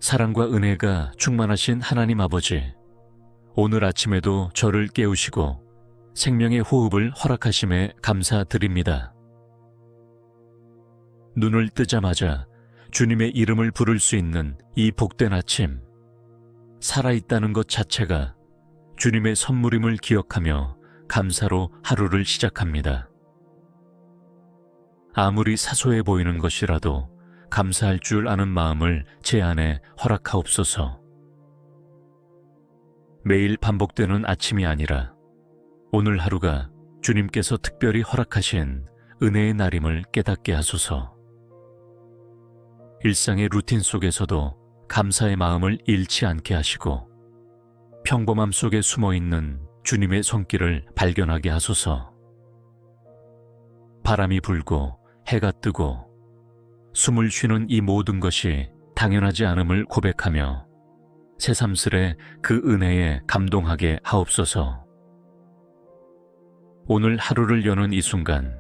사랑과 은혜가 충만하신 하나님 아버지, 오늘 아침에도 저를 깨우시고 생명의 호흡을 허락하심에 감사드립니다. 눈을 뜨자마자 주님의 이름을 부를 수 있는 이 복된 아침, 살아있다는 것 자체가 주님의 선물임을 기억하며 감사로 하루를 시작합니다. 아무리 사소해 보이는 것이라도 감사할 줄 아는 마음을 제 안에 허락하옵소서. 매일 반복되는 아침이 아니라 오늘 하루가 주님께서 특별히 허락하신 은혜의 날임을 깨닫게 하소서. 일상의 루틴 속에서도 감사의 마음을 잃지 않게 하시고 평범함 속에 숨어있는 주님의 손길을 발견하게 하소서. 바람이 불고 해가 뜨고 숨을 쉬는 이 모든 것이 당연하지 않음을 고백하며 새삼스레 그 은혜에 감동하게 하옵소서. 오늘 하루를 여는 이 순간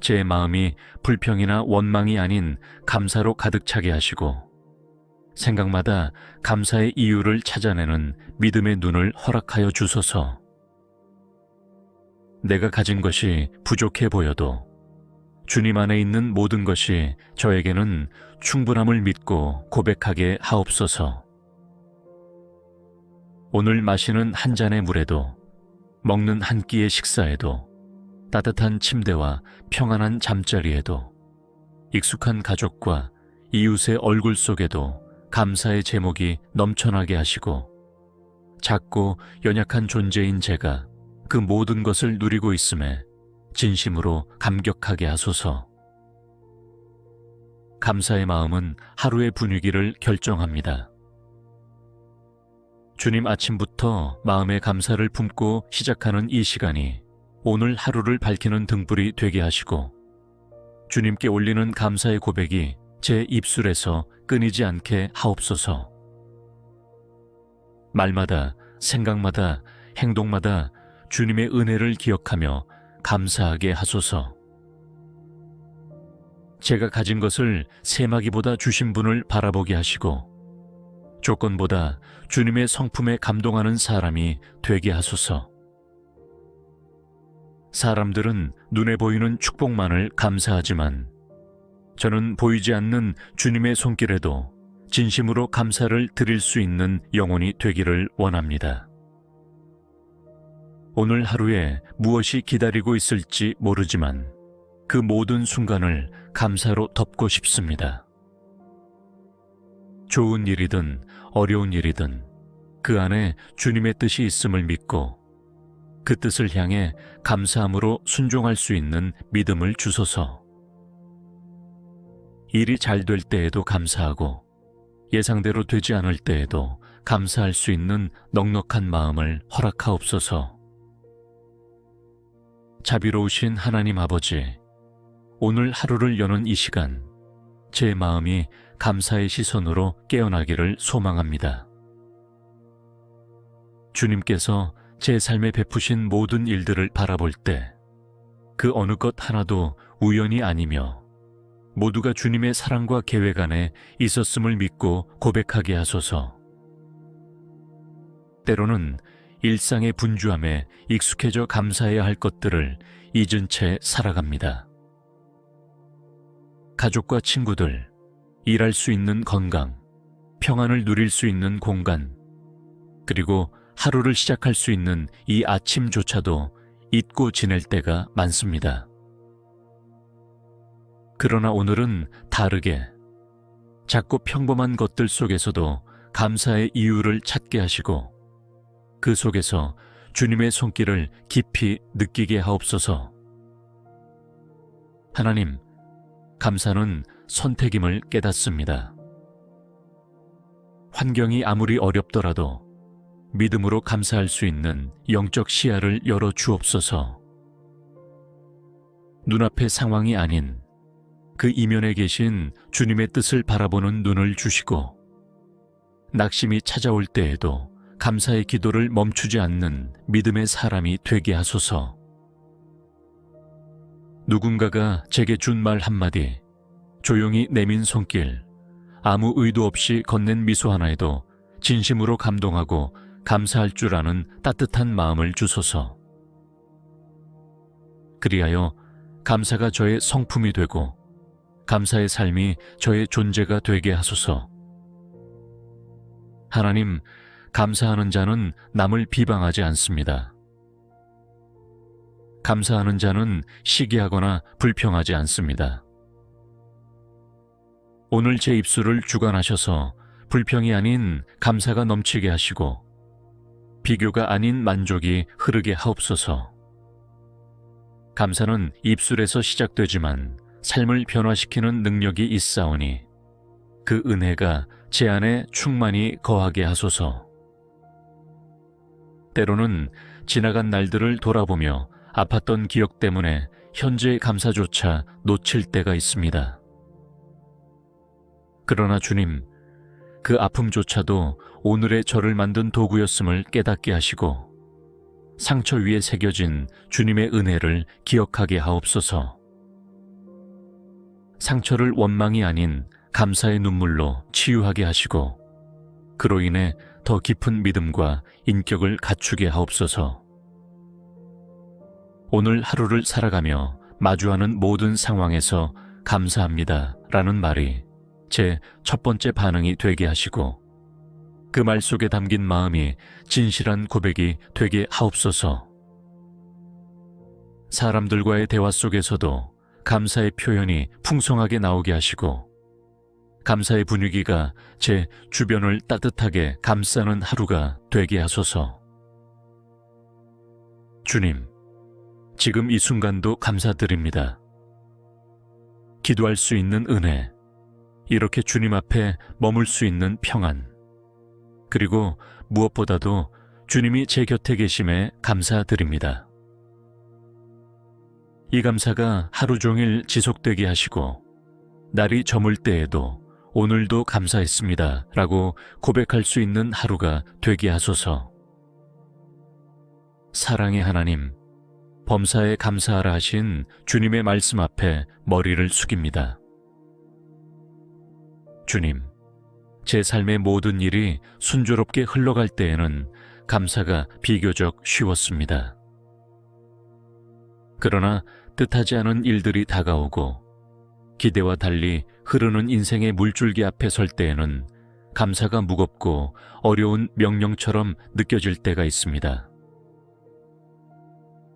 제 마음이 불평이나 원망이 아닌 감사로 가득 차게 하시고 생각마다 감사의 이유를 찾아내는 믿음의 눈을 허락하여 주소서. 내가 가진 것이 부족해 보여도 주님 안에 있는 모든 것이 저에게는 충분함을 믿고 고백하게 하옵소서. 오늘 마시는 한 잔의 물에도 먹는 한 끼의 식사에도 따뜻한 침대와 평안한 잠자리에도 익숙한 가족과 이웃의 얼굴 속에도 감사의 제목이 넘쳐나게 하시고 작고 연약한 존재인 제가 그 모든 것을 누리고 있음에 진심으로 감격하게 하소서. 감사의 마음은 하루의 분위기를 결정합니다. 주님 아침부터 마음의 감사를 품고 시작하는 이 시간이 오늘 하루를 밝히는 등불이 되게 하시고 주님께 올리는 감사의 고백이 제 입술에서 끊이지 않게 하옵소서. 말마다, 생각마다, 행동마다 주님의 은혜를 기억하며 감사하게 하소서. 제가 가진 것을 세마기보다 주신 분을 바라보게 하시고 조건보다 주님의 성품에 감동하는 사람이 되게 하소서. 사람들은 눈에 보이는 축복만을 감사하지만 저는 보이지 않는 주님의 손길에도 진심으로 감사를 드릴 수 있는 영혼이 되기를 원합니다. 오늘 하루에 무엇이 기다리고 있을지 모르지만 그 모든 순간을 감사로 덮고 싶습니다. 좋은 일이든 어려운 일이든 그 안에 주님의 뜻이 있음을 믿고 그 뜻을 향해 감사함으로 순종할 수 있는 믿음을 주소서. 일이 잘 될 때에도 감사하고 예상대로 되지 않을 때에도 감사할 수 있는 넉넉한 마음을 허락하옵소서. 자비로우신 하나님 아버지, 오늘 하루를 여는 이 시간 제 마음이 감사의 시선으로 깨어나기를 소망합니다. 주님께서 제 삶에 베푸신 모든 일들을 바라볼 때 그 어느 것 하나도 우연이 아니며 모두가 주님의 사랑과 계획 안에 있었음을 믿고 고백하게 하소서. 때로는 일상의 분주함에 익숙해져 감사해야 할 것들을 잊은 채 살아갑니다. 가족과 친구들, 일할 수 있는 건강, 평안을 누릴 수 있는 공간, 그리고 하루를 시작할 수 있는 이 아침조차도 잊고 지낼 때가 많습니다. 그러나 오늘은 다르게 작고 평범한 것들 속에서도 감사의 이유를 찾게 하시고 그 속에서 주님의 손길을 깊이 느끼게 하옵소서. 하나님, 감사는 선택임을 깨닫습니다. 환경이 아무리 어렵더라도 믿음으로 감사할 수 있는 영적 시야를 열어 주옵소서. 눈앞의 상황이 아닌 그 이면에 계신 주님의 뜻을 바라보는 눈을 주시고 낙심이 찾아올 때에도 감사의 기도를 멈추지 않는 믿음의 사람이 되게 하소서. 누군가가 제게 준 말 한마디, 조용히 내민 손길, 아무 의도 없이 건넨 미소 하나에도 진심으로 감동하고 감사할 줄 아는 따뜻한 마음을 주소서. 그리하여 감사가 저의 성품이 되고 감사의 삶이 저의 존재가 되게 하소서. 하나님, 감사하는 자는 남을 비방하지 않습니다. 감사하는 자는 시기하거나 불평하지 않습니다. 오늘 제 입술을 주관하셔서 불평이 아닌 감사가 넘치게 하시고 비교가 아닌 만족이 흐르게 하옵소서. 감사는 입술에서 시작되지만 삶을 변화시키는 능력이 있사오니 그 은혜가 제 안에 충만히 거하게 하소서. 때로는 지나간 날들을 돌아보며 아팠던 기억 때문에 현재의 감사조차 놓칠 때가 있습니다. 그러나 주님, 그 아픔조차도 오늘의 저를 만든 도구였음을 깨닫게 하시고 상처 위에 새겨진 주님의 은혜를 기억하게 하옵소서. 상처를 원망이 아닌 감사의 눈물로 치유하게 하시고 그로 인해 더 깊은 믿음과 인격을 갖추게 하옵소서. 오늘 하루를 살아가며 마주하는 모든 상황에서 감사합니다 라는 말이 제 첫 번째 반응이 되게 하시고 그 말 속에 담긴 마음이 진실한 고백이 되게 하옵소서. 사람들과의 대화 속에서도 감사의 표현이 풍성하게 나오게 하시고 감사의 분위기가 제 주변을 따뜻하게 감싸는 하루가 되게 하소서. 주님, 지금 이 순간도 감사드립니다. 기도할 수 있는 은혜, 이렇게 주님 앞에 머물 수 있는 평안, 그리고 무엇보다도 주님이 제 곁에 계심에 감사드립니다. 이 감사가 하루 종일 지속되게 하시고 날이 저물 때에도 오늘도 감사했습니다 라고 고백할 수 있는 하루가 되게 하소서. 사랑의 하나님, 범사에 감사하라 하신 주님의 말씀 앞에 머리를 숙입니다. 주님, 제 삶의 모든 일이 순조롭게 흘러갈 때에는 감사가 비교적 쉬웠습니다. 그러나 뜻하지 않은 일들이 다가오고 기대와 달리 흐르는 인생의 물줄기 앞에 설 때에는 감사가 무겁고 어려운 명령처럼 느껴질 때가 있습니다.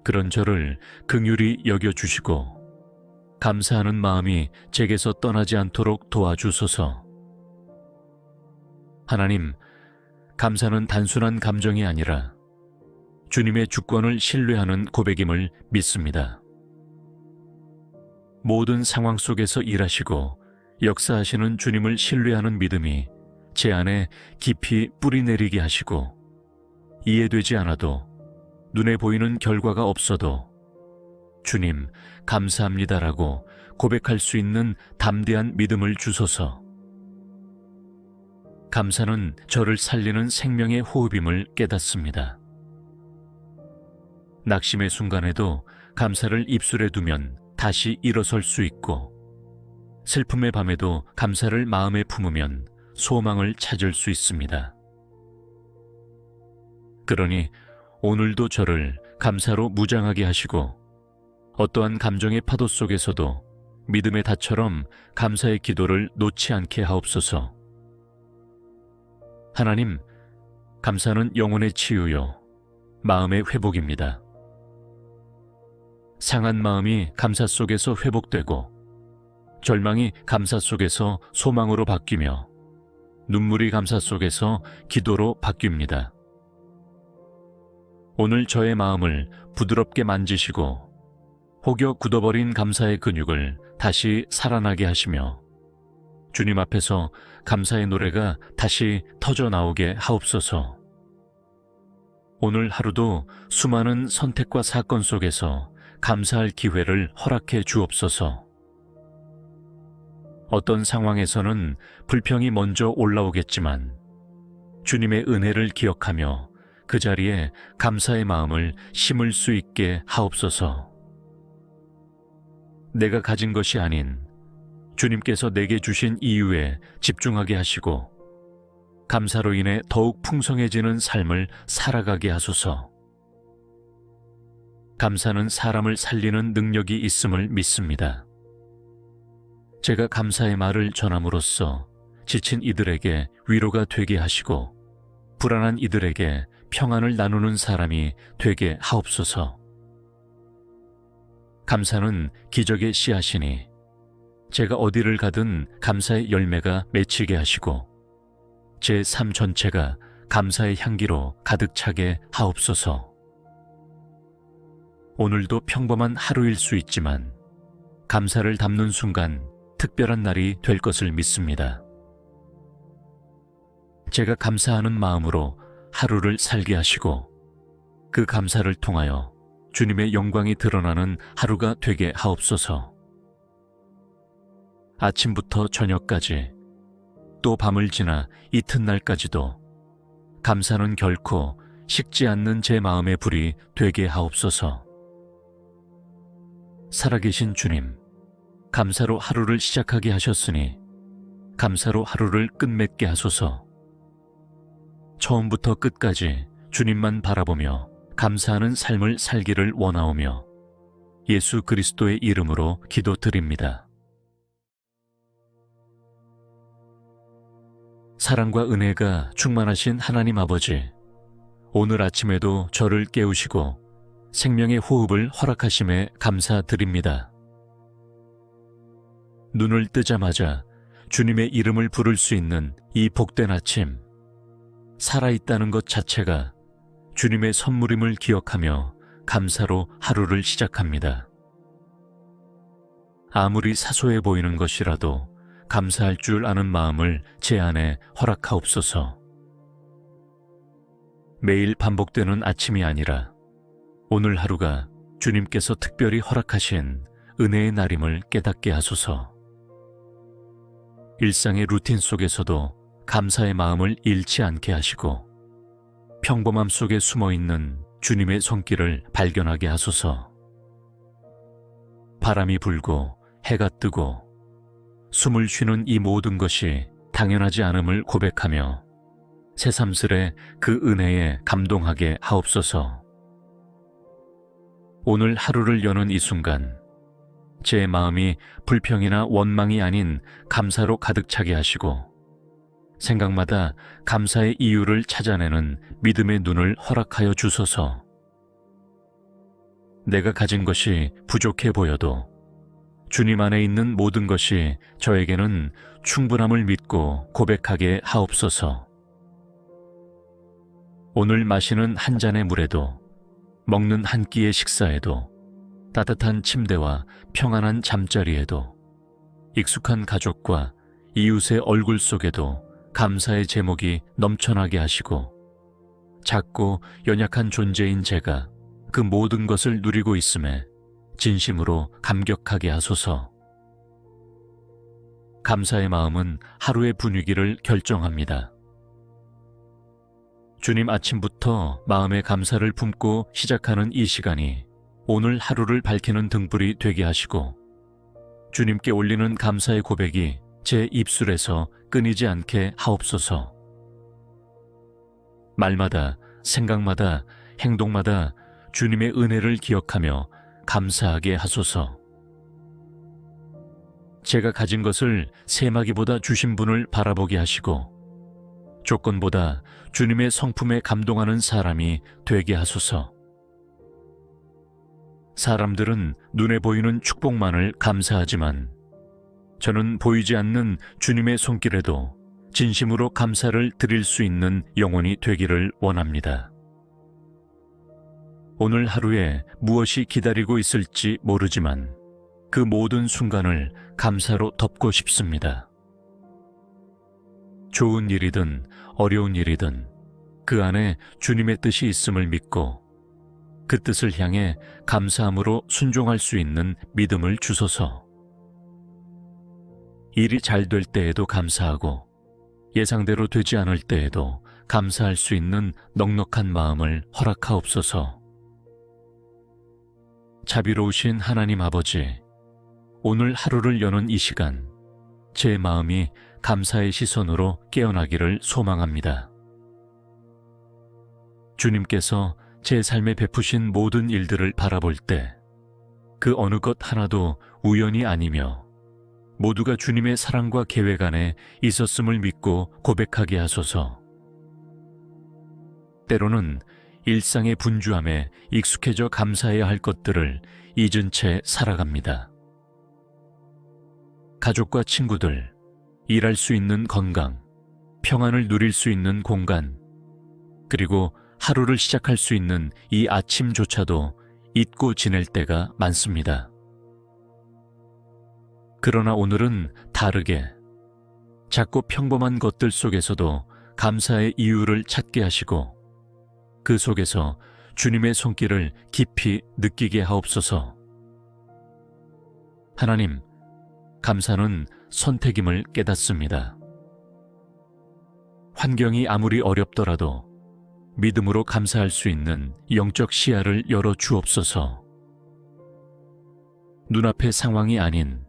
그런 저를 긍휼히 여겨주시고 감사하는 마음이 제게서 떠나지 않도록 도와주소서. 하나님, 감사는 단순한 감정이 아니라 주님의 주권을 신뢰하는 고백임을 믿습니다. 모든 상황 속에서 일하시고 역사하시는 주님을 신뢰하는 믿음이 제 안에 깊이 뿌리내리게 하시고 이해되지 않아도 눈에 보이는 결과가 없어도 주님, 감사합니다라고 고백할 수 있는 담대한 믿음을 주소서. 감사는 저를 살리는 생명의 호흡임을 깨닫습니다. 낙심의 순간에도 감사를 입술에 두면 다시 일어설 수 있고 슬픔의 밤에도 감사를 마음에 품으면 소망을 찾을 수 있습니다. 그러니 오늘도 저를 감사로 무장하게 하시고 어떠한 감정의 파도 속에서도 믿음의 닷처럼 감사의 기도를 놓지 않게 하옵소서. 하나님, 감사는 영혼의 치유요, 마음의 회복입니다. 상한 마음이 감사 속에서 회복되고 절망이 감사 속에서 소망으로 바뀌며 눈물이 감사 속에서 기도로 바뀝니다. 오늘 저의 마음을 부드럽게 만지시고 혹여 굳어버린 감사의 근육을 다시 살아나게 하시며 주님 앞에서 감사의 노래가 다시 터져나오게 하옵소서. 오늘 하루도 수많은 선택과 사건 속에서 감사할 기회를 허락해 주옵소서. 어떤 상황에서는 불평이 먼저 올라오겠지만 주님의 은혜를 기억하며 그 자리에 감사의 마음을 심을 수 있게 하옵소서. 내가 가진 것이 아닌 주님께서 내게 주신 이유에 집중하게 하시고 감사로 인해 더욱 풍성해지는 삶을 살아가게 하소서. 감사는 사람을 살리는 능력이 있음을 믿습니다. 제가 감사의 말을 전함으로써 지친 이들에게 위로가 되게 하시고 불안한 이들에게 평안을 나누는 사람이 되게 하옵소서. 감사는 기적의 씨앗이니 제가 어디를 가든 감사의 열매가 맺히게 하시고 제 삶 전체가 감사의 향기로 가득 차게 하옵소서. 오늘도 평범한 하루일 수 있지만 감사를 담는 순간 특별한 날이 될 것을 믿습니다. 제가 감사하는 마음으로 하루를 살게 하시고 그 감사를 통하여 주님의 영광이 드러나는 하루가 되게 하옵소서. 아침부터 저녁까지 또 밤을 지나 이튿날까지도 감사는 결코 식지 않는 제 마음의 불이 되게 하옵소서. 살아계신 주님, 감사로 하루를 시작하게 하셨으니 감사로 하루를 끝맺게 하소서. 처음부터 끝까지 주님만 바라보며 감사하는 삶을 살기를 원하오며 예수 그리스도의 이름으로 기도드립니다. 사랑과 은혜가 충만하신 하나님 아버지, 오늘 아침에도 저를 깨우시고 생명의 호흡을 허락하심에 감사드립니다. 눈을 뜨자마자 주님의 이름을 부를 수 있는 이 복된 아침, 살아있다는 것 자체가 주님의 선물임을 기억하며 감사로 하루를 시작합니다. 아무리 사소해 보이는 것이라도 감사할 줄 아는 마음을 제 안에 허락하옵소서. 매일 반복되는 아침이 아니라 오늘 하루가 주님께서 특별히 허락하신 은혜의 날임을 깨닫게 하소서. 일상의 루틴 속에서도 감사의 마음을 잃지 않게 하시고 평범함 속에 숨어있는 주님의 손길을 발견하게 하소서. 바람이 불고 해가 뜨고 숨을 쉬는 이 모든 것이 당연하지 않음을 고백하며 새삼스레 그 은혜에 감동하게 하옵소서. 오늘 하루를 여는 이 순간 제 마음이 불평이나 원망이 아닌 감사로 가득 차게 하시고 생각마다 감사의 이유를 찾아내는 믿음의 눈을 허락하여 주소서. 내가 가진 것이 부족해 보여도 주님 안에 있는 모든 것이 저에게는 충분함을 믿고 고백하게 하옵소서. 오늘 마시는 한 잔의 물에도 먹는 한 끼의 식사에도 따뜻한 침대와 평안한 잠자리에도 익숙한 가족과 이웃의 얼굴 속에도 감사의 제목이 넘쳐나게 하시고 작고 연약한 존재인 제가 그 모든 것을 누리고 있음에 진심으로 감격하게 하소서. 감사의 마음은 하루의 분위기를 결정합니다. 주님 아침부터 마음의 감사를 품고 시작하는 이 시간이 오늘 하루를 밝히는 등불이 되게 하시고 주님께 올리는 감사의 고백이 제 입술에서 끊이지 않게 하옵소서. 말마다, 생각마다, 행동마다 주님의 은혜를 기억하며 감사하게 하소서. 제가 가진 것을 세마기보다 주신 분을 바라보게 하시고 조건보다 주님의 성품에 감동하는 사람이 되게 하소서. 사람들은 눈에 보이는 축복만을 감사하지만 저는 보이지 않는 주님의 손길에도 진심으로 감사를 드릴 수 있는 영혼이 되기를 원합니다. 오늘 하루에 무엇이 기다리고 있을지 모르지만 그 모든 순간을 감사로 덮고 싶습니다. 좋은 일이든 어려운 일이든 그 안에 주님의 뜻이 있음을 믿고 그 뜻을 향해 감사함으로 순종할 수 있는 믿음을 주소서. 일이 잘 될 때에도 감사하고 예상대로 되지 않을 때에도 감사할 수 있는 넉넉한 마음을 허락하옵소서. 자비로우신 하나님 아버지, 오늘 하루를 여는 이 시간 제 마음이 감사의 시선으로 깨어나기를 소망합니다. 주님께서 제 삶에 베푸신 모든 일들을 바라볼 때 그 어느 것 하나도 우연이 아니며 모두가 주님의 사랑과 계획 안에 있었음을 믿고 고백하게 하소서. 때로는 일상의 분주함에 익숙해져 감사해야 할 것들을 잊은 채 살아갑니다. 가족과 친구들, 일할 수 있는 건강, 평안을 누릴 수 있는 공간, 그리고 하루를 시작할 수 있는 이 아침조차도 잊고 지낼 때가 많습니다. 그러나 오늘은 다르게 작고 평범한 것들 속에서도 감사의 이유를 찾게 하시고 그 속에서 주님의 손길을 깊이 느끼게 하옵소서. 하나님, 감사는 선택임을 깨닫습니다. 환경이 아무리 어렵더라도 믿음으로 감사할 수 있는 영적 시야를 열어 주옵소서. 눈앞의 상황이 아닌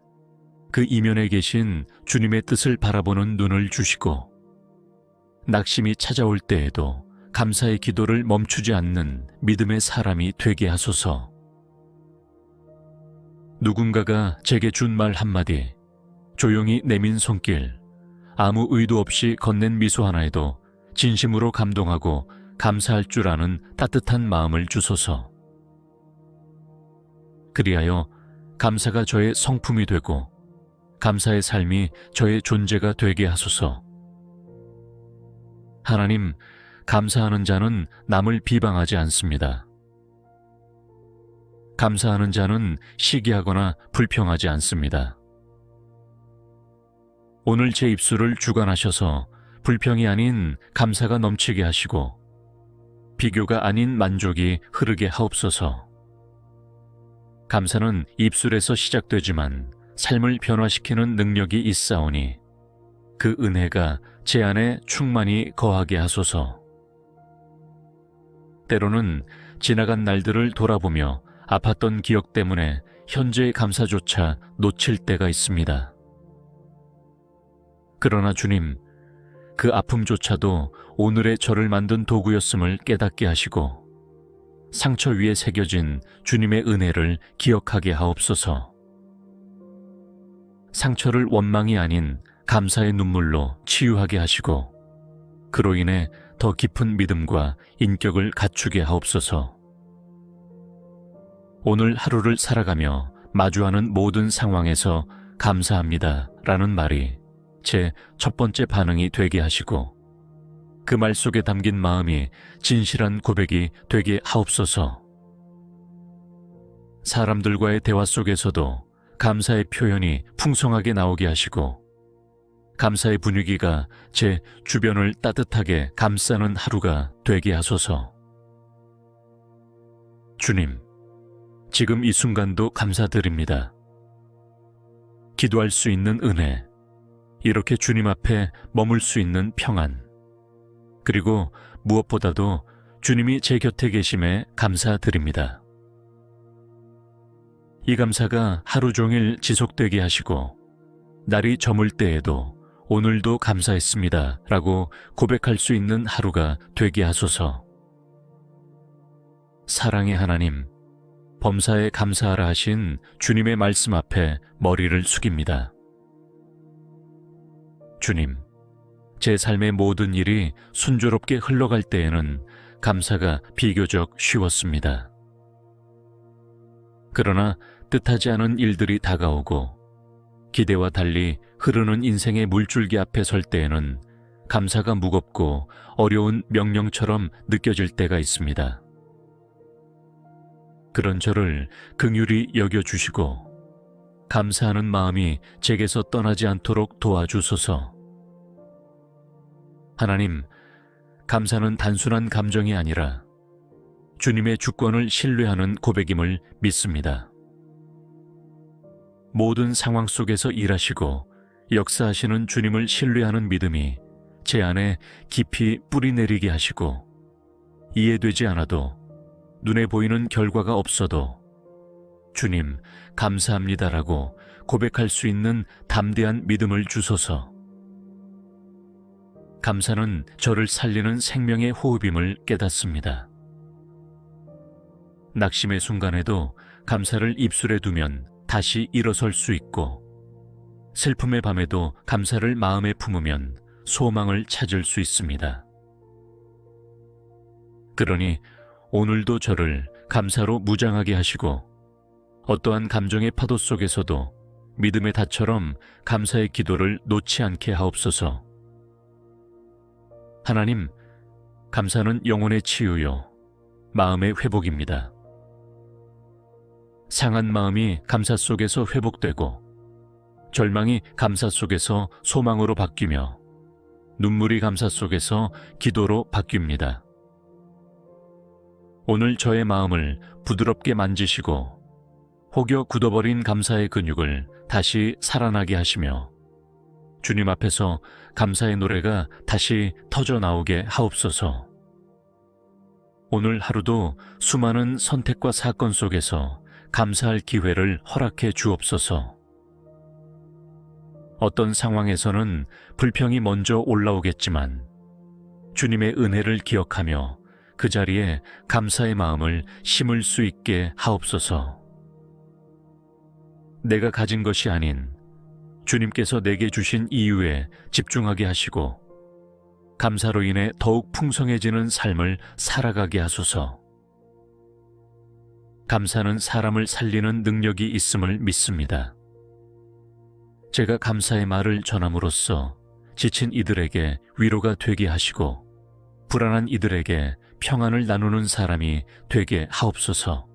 그 이면에 계신 주님의 뜻을 바라보는 눈을 주시고 낙심이 찾아올 때에도 감사의 기도를 멈추지 않는 믿음의 사람이 되게 하소서. 누군가가 제게 준 말 한마디, 조용히 내민 손길, 아무 의도 없이 건넨 미소 하나에도 진심으로 감동하고 감사할 줄 아는 따뜻한 마음을 주소서. 그리하여 감사가 저의 성품이 되고 감사의 삶이 저의 존재가 되게 하소서. 하나님, 감사하는 자는 남을 비방하지 않습니다. 감사하는 자는 시기하거나 불평하지 않습니다. 오늘 제 입술을 주관하셔서 불평이 아닌 감사가 넘치게 하시고 비교가 아닌 만족이 흐르게 하옵소서. 감사는 입술에서 시작되지만 삶을 변화시키는 능력이 있사오니 그 은혜가 제 안에 충만히 거하게 하소서. 때로는 지나간 날들을 돌아보며 아팠던 기억 때문에 현재의 감사조차 놓칠 때가 있습니다. 그러나 주님, 그 아픔조차도 오늘의 저를 만든 도구였음을 깨닫게 하시고 상처 위에 새겨진 주님의 은혜를 기억하게 하옵소서. 상처를 원망이 아닌 감사의 눈물로 치유하게 하시고 그로 인해 더 깊은 믿음과 인격을 갖추게 하옵소서. 오늘 하루를 살아가며 마주하는 모든 상황에서 감사합니다 라는 말이 제 첫 번째 반응이 되게 하시고 그 말 속에 담긴 마음이 진실한 고백이 되게 하옵소서. 사람들과의 대화 속에서도 감사의 표현이 풍성하게 나오게 하시고 감사의 분위기가 제 주변을 따뜻하게 감싸는 하루가 되게 하소서. 주님, 지금 이 순간도 감사드립니다. 기도할 수 있는 은혜, 이렇게 주님 앞에 머물 수 있는 평안, 그리고 무엇보다도 주님이 제 곁에 계심에 감사드립니다. 이 감사가 하루 종일 지속되게 하시고 날이 저물 때에도 오늘도 감사했습니다 라고 고백할 수 있는 하루가 되게 하소서. 사랑의 하나님, 범사에 감사하라 하신 주님의 말씀 앞에 머리를 숙입니다. 주님, 제 삶의 모든 일이 순조롭게 흘러갈 때에는 감사가 비교적 쉬웠습니다. 그러나 뜻하지 않은 일들이 다가오고 기대와 달리 흐르는 인생의 물줄기 앞에 설 때에는 감사가 무겁고 어려운 명령처럼 느껴질 때가 있습니다. 그런 저를 긍휼히 여겨주시고 감사하는 마음이 제게서 떠나지 않도록 도와주소서. 하나님, 감사는 단순한 감정이 아니라 주님의 주권을 신뢰하는 고백임을 믿습니다. 모든 상황 속에서 일하시고 역사하시는 주님을 신뢰하는 믿음이 제 안에 깊이 뿌리내리게 하시고 이해되지 않아도 눈에 보이는 결과가 없어도 주님 감사합니다라고 고백할 수 있는 담대한 믿음을 주소서. 감사는 저를 살리는 생명의 호흡임을 깨닫습니다. 낙심의 순간에도 감사를 입술에 두면 다시 일어설 수 있고, 슬픔의 밤에도 감사를 마음에 품으면 소망을 찾을 수 있습니다. 그러니 오늘도 저를 감사로 무장하게 하시고, 어떠한 감정의 파도 속에서도 믿음의 닷처럼 감사의 기도를 놓지 않게 하옵소서. 하나님, 감사는 영혼의 치유요, 마음의 회복입니다. 상한 마음이 감사 속에서 회복되고, 절망이 감사 속에서 소망으로 바뀌며, 눈물이 감사 속에서 기도로 바뀝니다. 오늘 저의 마음을 부드럽게 만지시고 혹여 굳어버린 감사의 근육을 다시 살아나게 하시며, 주님 앞에서 감사의 노래가 다시 터져나오게 하옵소서. 오늘 하루도 수많은 선택과 사건 속에서 감사할 기회를 허락해 주옵소서. 어떤 상황에서는 불평이 먼저 올라오겠지만 주님의 은혜를 기억하며 그 자리에 감사의 마음을 심을 수 있게 하옵소서. 내가 가진 것이 아닌 주님께서 내게 주신 이유에 집중하게 하시고, 감사로 인해 더욱 풍성해지는 삶을 살아가게 하소서. 감사는 사람을 살리는 능력이 있음을 믿습니다. 제가 감사의 말을 전함으로써 지친 이들에게 위로가 되게 하시고, 불안한 이들에게 평안을 나누는 사람이 되게 하옵소서.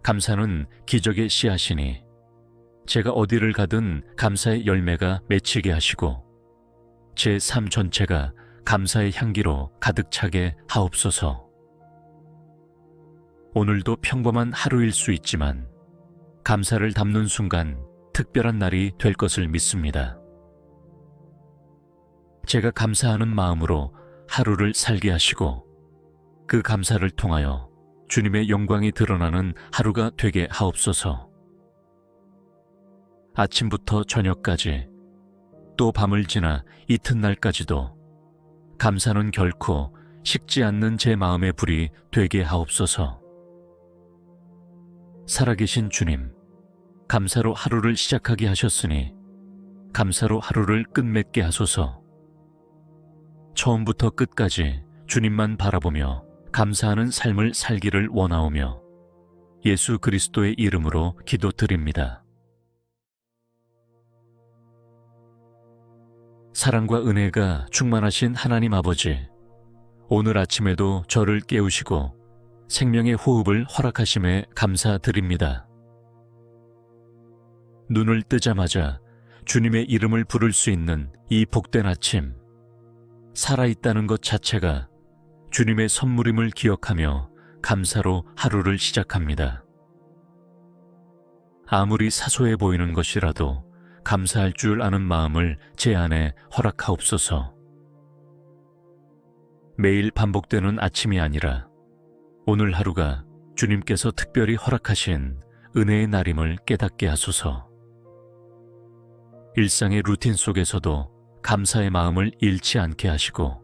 감사는 기적의 씨앗이니 제가 어디를 가든 감사의 열매가 맺히게 하시고, 제 삶 전체가 감사의 향기로 가득 차게 하옵소서. 오늘도 평범한 하루일 수 있지만 감사를 담는 순간 특별한 날이 될 것을 믿습니다. 제가 감사하는 마음으로 하루를 살게 하시고, 그 감사를 통하여 주님의 영광이 드러나는 하루가 되게 하옵소서. 아침부터 저녁까지, 또 밤을 지나 이튿날까지도 감사는 결코 식지 않는 제 마음의 불이 되게 하옵소서. 살아계신 주님, 감사로 하루를 시작하게 하셨으니 감사로 하루를 끝맺게 하소서. 처음부터 끝까지 주님만 바라보며 감사하는 삶을 살기를 원하오며, 예수 그리스도의 이름으로 기도드립니다. 사랑과 은혜가 충만하신 하나님 아버지, 오늘 아침에도 저를 깨우시고 생명의 호흡을 허락하심에 감사드립니다. 눈을 뜨자마자 주님의 이름을 부를 수 있는 이 복된 아침, 살아있다는 것 자체가 주님의 선물임을 기억하며 감사로 하루를 시작합니다. 아무리 사소해 보이는 것이라도 감사할 줄 아는 마음을 제 안에 허락하옵소서. 매일 반복되는 아침이 아니라 오늘 하루가 주님께서 특별히 허락하신 은혜의 날임을 깨닫게 하소서. 일상의 루틴 속에서도 감사의 마음을 잃지 않게 하시고,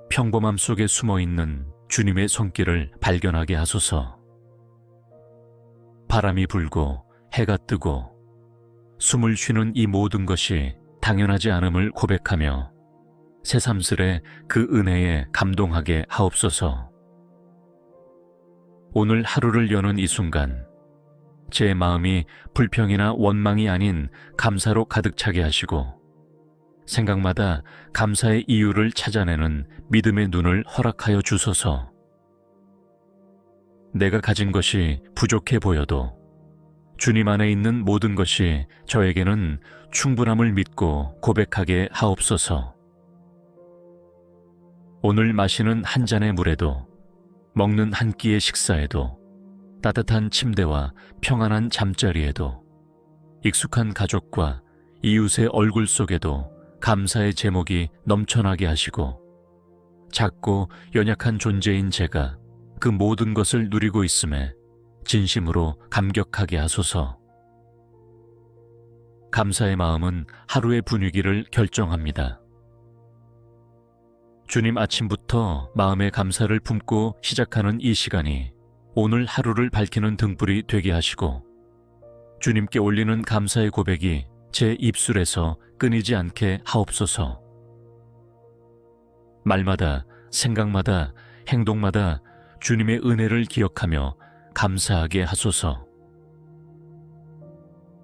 평범함 속에 숨어있는 주님의 손길을 발견하게 하소서. 바람이 불고 해가 뜨고 숨을 쉬는 이 모든 것이 당연하지 않음을 고백하며 새삼스레 그 은혜에 감동하게 하옵소서. 오늘 하루를 여는 이 순간, 제 마음이 불평이나 원망이 아닌 감사로 가득 차게 하시고, 생각마다 감사의 이유를 찾아내는 믿음의 눈을 허락하여 주소서. 내가 가진 것이 부족해 보여도 주님 안에 있는 모든 것이 저에게는 충분함을 믿고 고백하게 하옵소서. 오늘 마시는 한 잔의 물에도, 먹는 한 끼의 식사에도, 따뜻한 침대와 평안한 잠자리에도, 익숙한 가족과 이웃의 얼굴 속에도 감사의 제목이 넘쳐나게 하시고, 작고 연약한 존재인 제가 그 모든 것을 누리고 있음에 진심으로 감격하게 하소서. 감사의 마음은 하루의 분위기를 결정합니다. 주님 아침부터 마음의 감사를 품고 시작하는 이 시간이 오늘 하루를 밝히는 등불이 되게 하시고, 주님께 올리는 감사의 고백이 제 입술에서 끊이지 않게 하옵소서. 말마다, 생각마다, 행동마다 주님의 은혜를 기억하며 감사하게 하소서.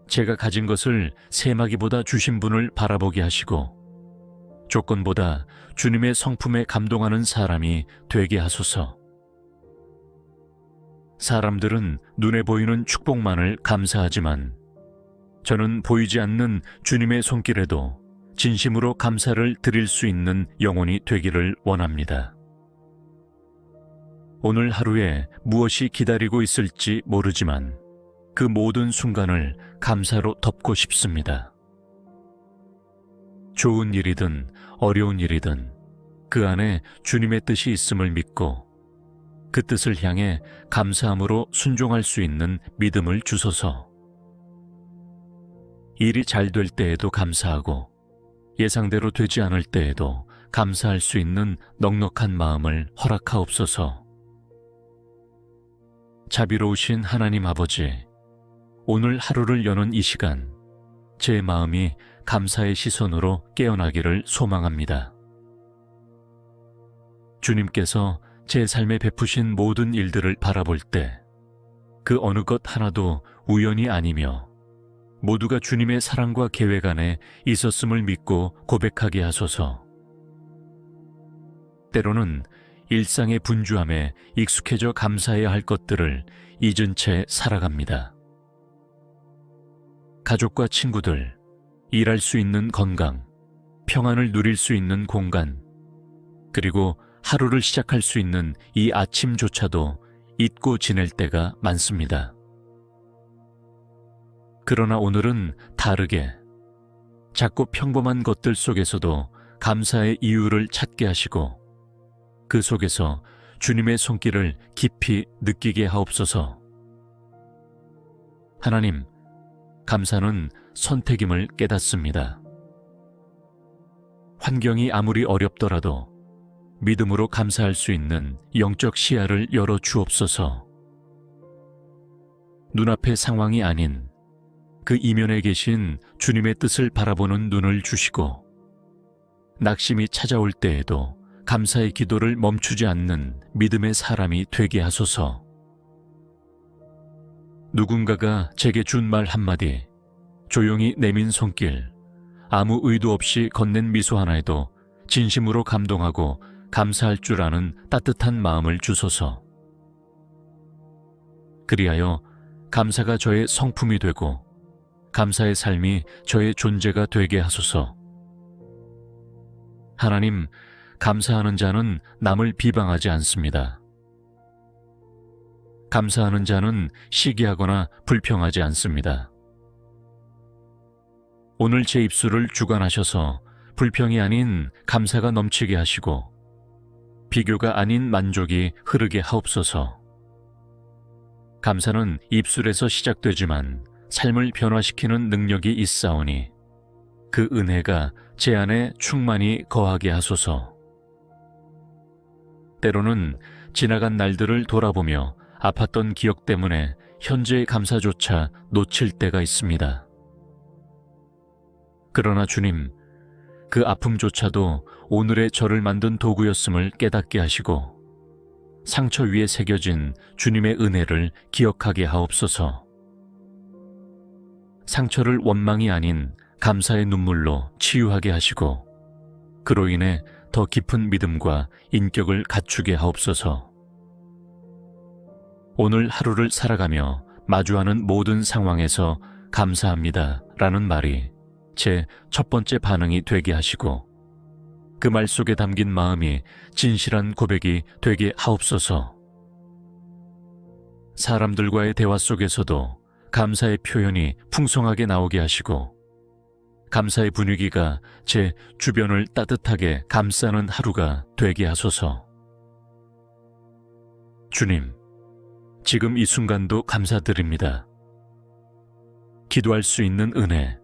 제가 가진 것을 세마기보다 주신 분을 바라보게 하시고, 조건보다 주님의 성품에 감동하는 사람이 되게 하소서. 사람들은 눈에 보이는 축복만을 감사하지만 저는 보이지 않는 주님의 손길에도 진심으로 감사를 드릴 수 있는 영혼이 되기를 원합니다. 오늘 하루에 무엇이 기다리고 있을지 모르지만 그 모든 순간을 감사로 덮고 싶습니다. 좋은 일이든 어려운 일이든 그 안에 주님의 뜻이 있음을 믿고 그 뜻을 향해 감사함으로 순종할 수 있는 믿음을 주소서. 일이 잘 될 때에도 감사하고 예상대로 되지 않을 때에도 감사할 수 있는 넉넉한 마음을 허락하옵소서. 자비로우신 하나님 아버지, 오늘 하루를 여는 이 시간, 제 마음이 감사의 시선으로 깨어나기를 소망합니다. 주님께서 제 삶에 베푸신 모든 일들을 바라볼 때 그 어느 것 하나도 우연이 아니며 모두가 주님의 사랑과 계획 안에 있었음을 믿고 고백하게 하소서. 때로는 일상의 분주함에 익숙해져 감사해야 할 것들을 잊은 채 살아갑니다. 가족과 친구들, 일할 수 있는 건강, 평안을 누릴 수 있는 공간, 그리고 하루를 시작할 수 있는 이 아침조차도 잊고 지낼 때가 많습니다. 그러나 오늘은 다르게 작고 평범한 것들 속에서도 감사의 이유를 찾게 하시고 그 속에서 주님의 손길을 깊이 느끼게 하옵소서. 하나님, 감사는 선택임을 깨닫습니다. 환경이 아무리 어렵더라도 믿음으로 감사할 수 있는 영적 시야를 열어 주옵소서. 눈앞의 상황이 아닌 그 이면에 계신 주님의 뜻을 바라보는 눈을 주시고 낙심이 찾아올 때에도 감사의 기도를 멈추지 않는 믿음의 사람이 되게 하소서. 누군가가 제게 준 말 한마디, 조용히 내민 손길, 아무 의도 없이 건넨 미소 하나에도 진심으로 감동하고 감사할 줄 아는 따뜻한 마음을 주소서. 그리하여 감사가 저의 성품이 되고 감사의 삶이 저의 존재가 되게 하소서. 하나님, 감사하는 자는 남을 비방하지 않습니다. 감사하는 자는 시기하거나 불평하지 않습니다. 오늘 제 입술을 주관하셔서 불평이 아닌 감사가 넘치게 하시고 비교가 아닌 만족이 흐르게 하옵소서. 감사는 입술에서 시작되지만 삶을 변화시키는 능력이 있사오니 그 은혜가 제 안에 충만히 거하게 하소서. 때로는 지나간 날들을 돌아보며 아팠던 기억 때문에 현재의 감사조차 놓칠 때가 있습니다. 그러나 주님, 그 아픔조차도 오늘의 저를 만든 도구였음을 깨닫게 하시고 상처 위에 새겨진 주님의 은혜를 기억하게 하옵소서. 상처를 원망이 아닌 감사의 눈물로 치유하게 하시고 그로 인해 더 깊은 믿음과 인격을 갖추게 하옵소서. 오늘 하루를 살아가며 마주하는 모든 상황에서 감사합니다 라는 말이 제 첫 번째 반응이 되게 하시고 그 말 속에 담긴 마음이 진실한 고백이 되게 하옵소서. 사람들과의 대화 속에서도 감사의 표현이 풍성하게 나오게 하시고 감사의 분위기가 제 주변을 따뜻하게 감싸는 하루가 되게 하소서. 주님, 지금 이 순간도 감사드립니다. 기도할 수 있는 은혜,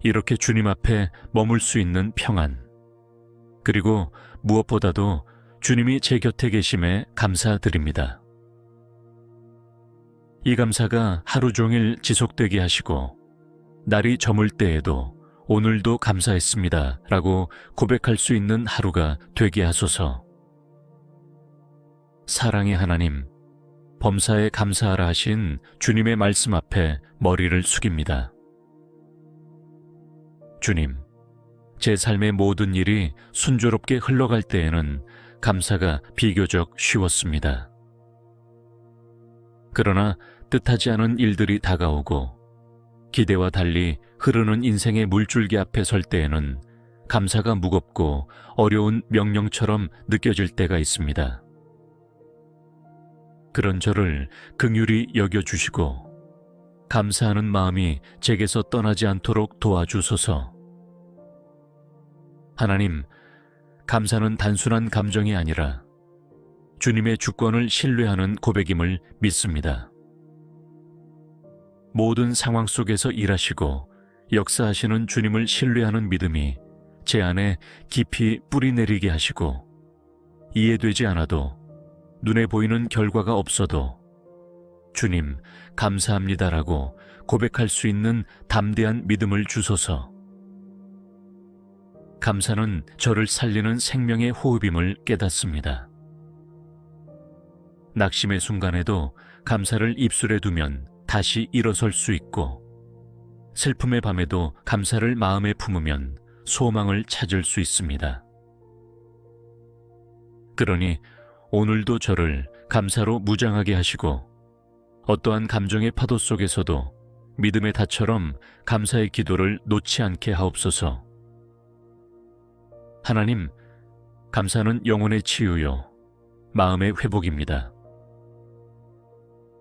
이렇게 주님 앞에 머물 수 있는 평안, 그리고 무엇보다도 주님이 제 곁에 계심에 감사드립니다. 이 감사가 하루 종일 지속되게 하시고 날이 저물 때에도 오늘도 감사했습니다 라고 고백할 수 있는 하루가 되게 하소서. 사랑의 하나님, 범사에 감사하라 하신 주님의 말씀 앞에 머리를 숙입니다. 주님, 제 삶의 모든 일이 순조롭게 흘러갈 때에는 감사가 비교적 쉬웠습니다. 그러나 뜻하지 않은 일들이 다가오고 기대와 달리 흐르는 인생의 물줄기 앞에 설 때에는 감사가 무겁고 어려운 명령처럼 느껴질 때가 있습니다. 그런 저를 긍휼히 여겨주시고 감사하는 마음이 제게서 떠나지 않도록 도와주소서. 하나님, 감사는 단순한 감정이 아니라 주님의 주권을 신뢰하는 고백임을 믿습니다. 모든 상황 속에서 일하시고 역사하시는 주님을 신뢰하는 믿음이 제 안에 깊이 뿌리내리게 하시고 이해되지 않아도 눈에 보이는 결과가 없어도 주님, 감사합니다라고 고백할 수 있는 담대한 믿음을 주소서. 감사는 저를 살리는 생명의 호흡임을 깨닫습니다. 낙심의 순간에도 감사를 입술에 두면 다시 일어설 수 있고 슬픔의 밤에도 감사를 마음에 품으면 소망을 찾을 수 있습니다. 그러니 오늘도 저를 감사로 무장하게 하시고 어떠한 감정의 파도 속에서도 믿음의 닷처럼 감사의 기도를 놓지 않게 하옵소서. 하나님, 감사는 영혼의 치유요, 마음의 회복입니다.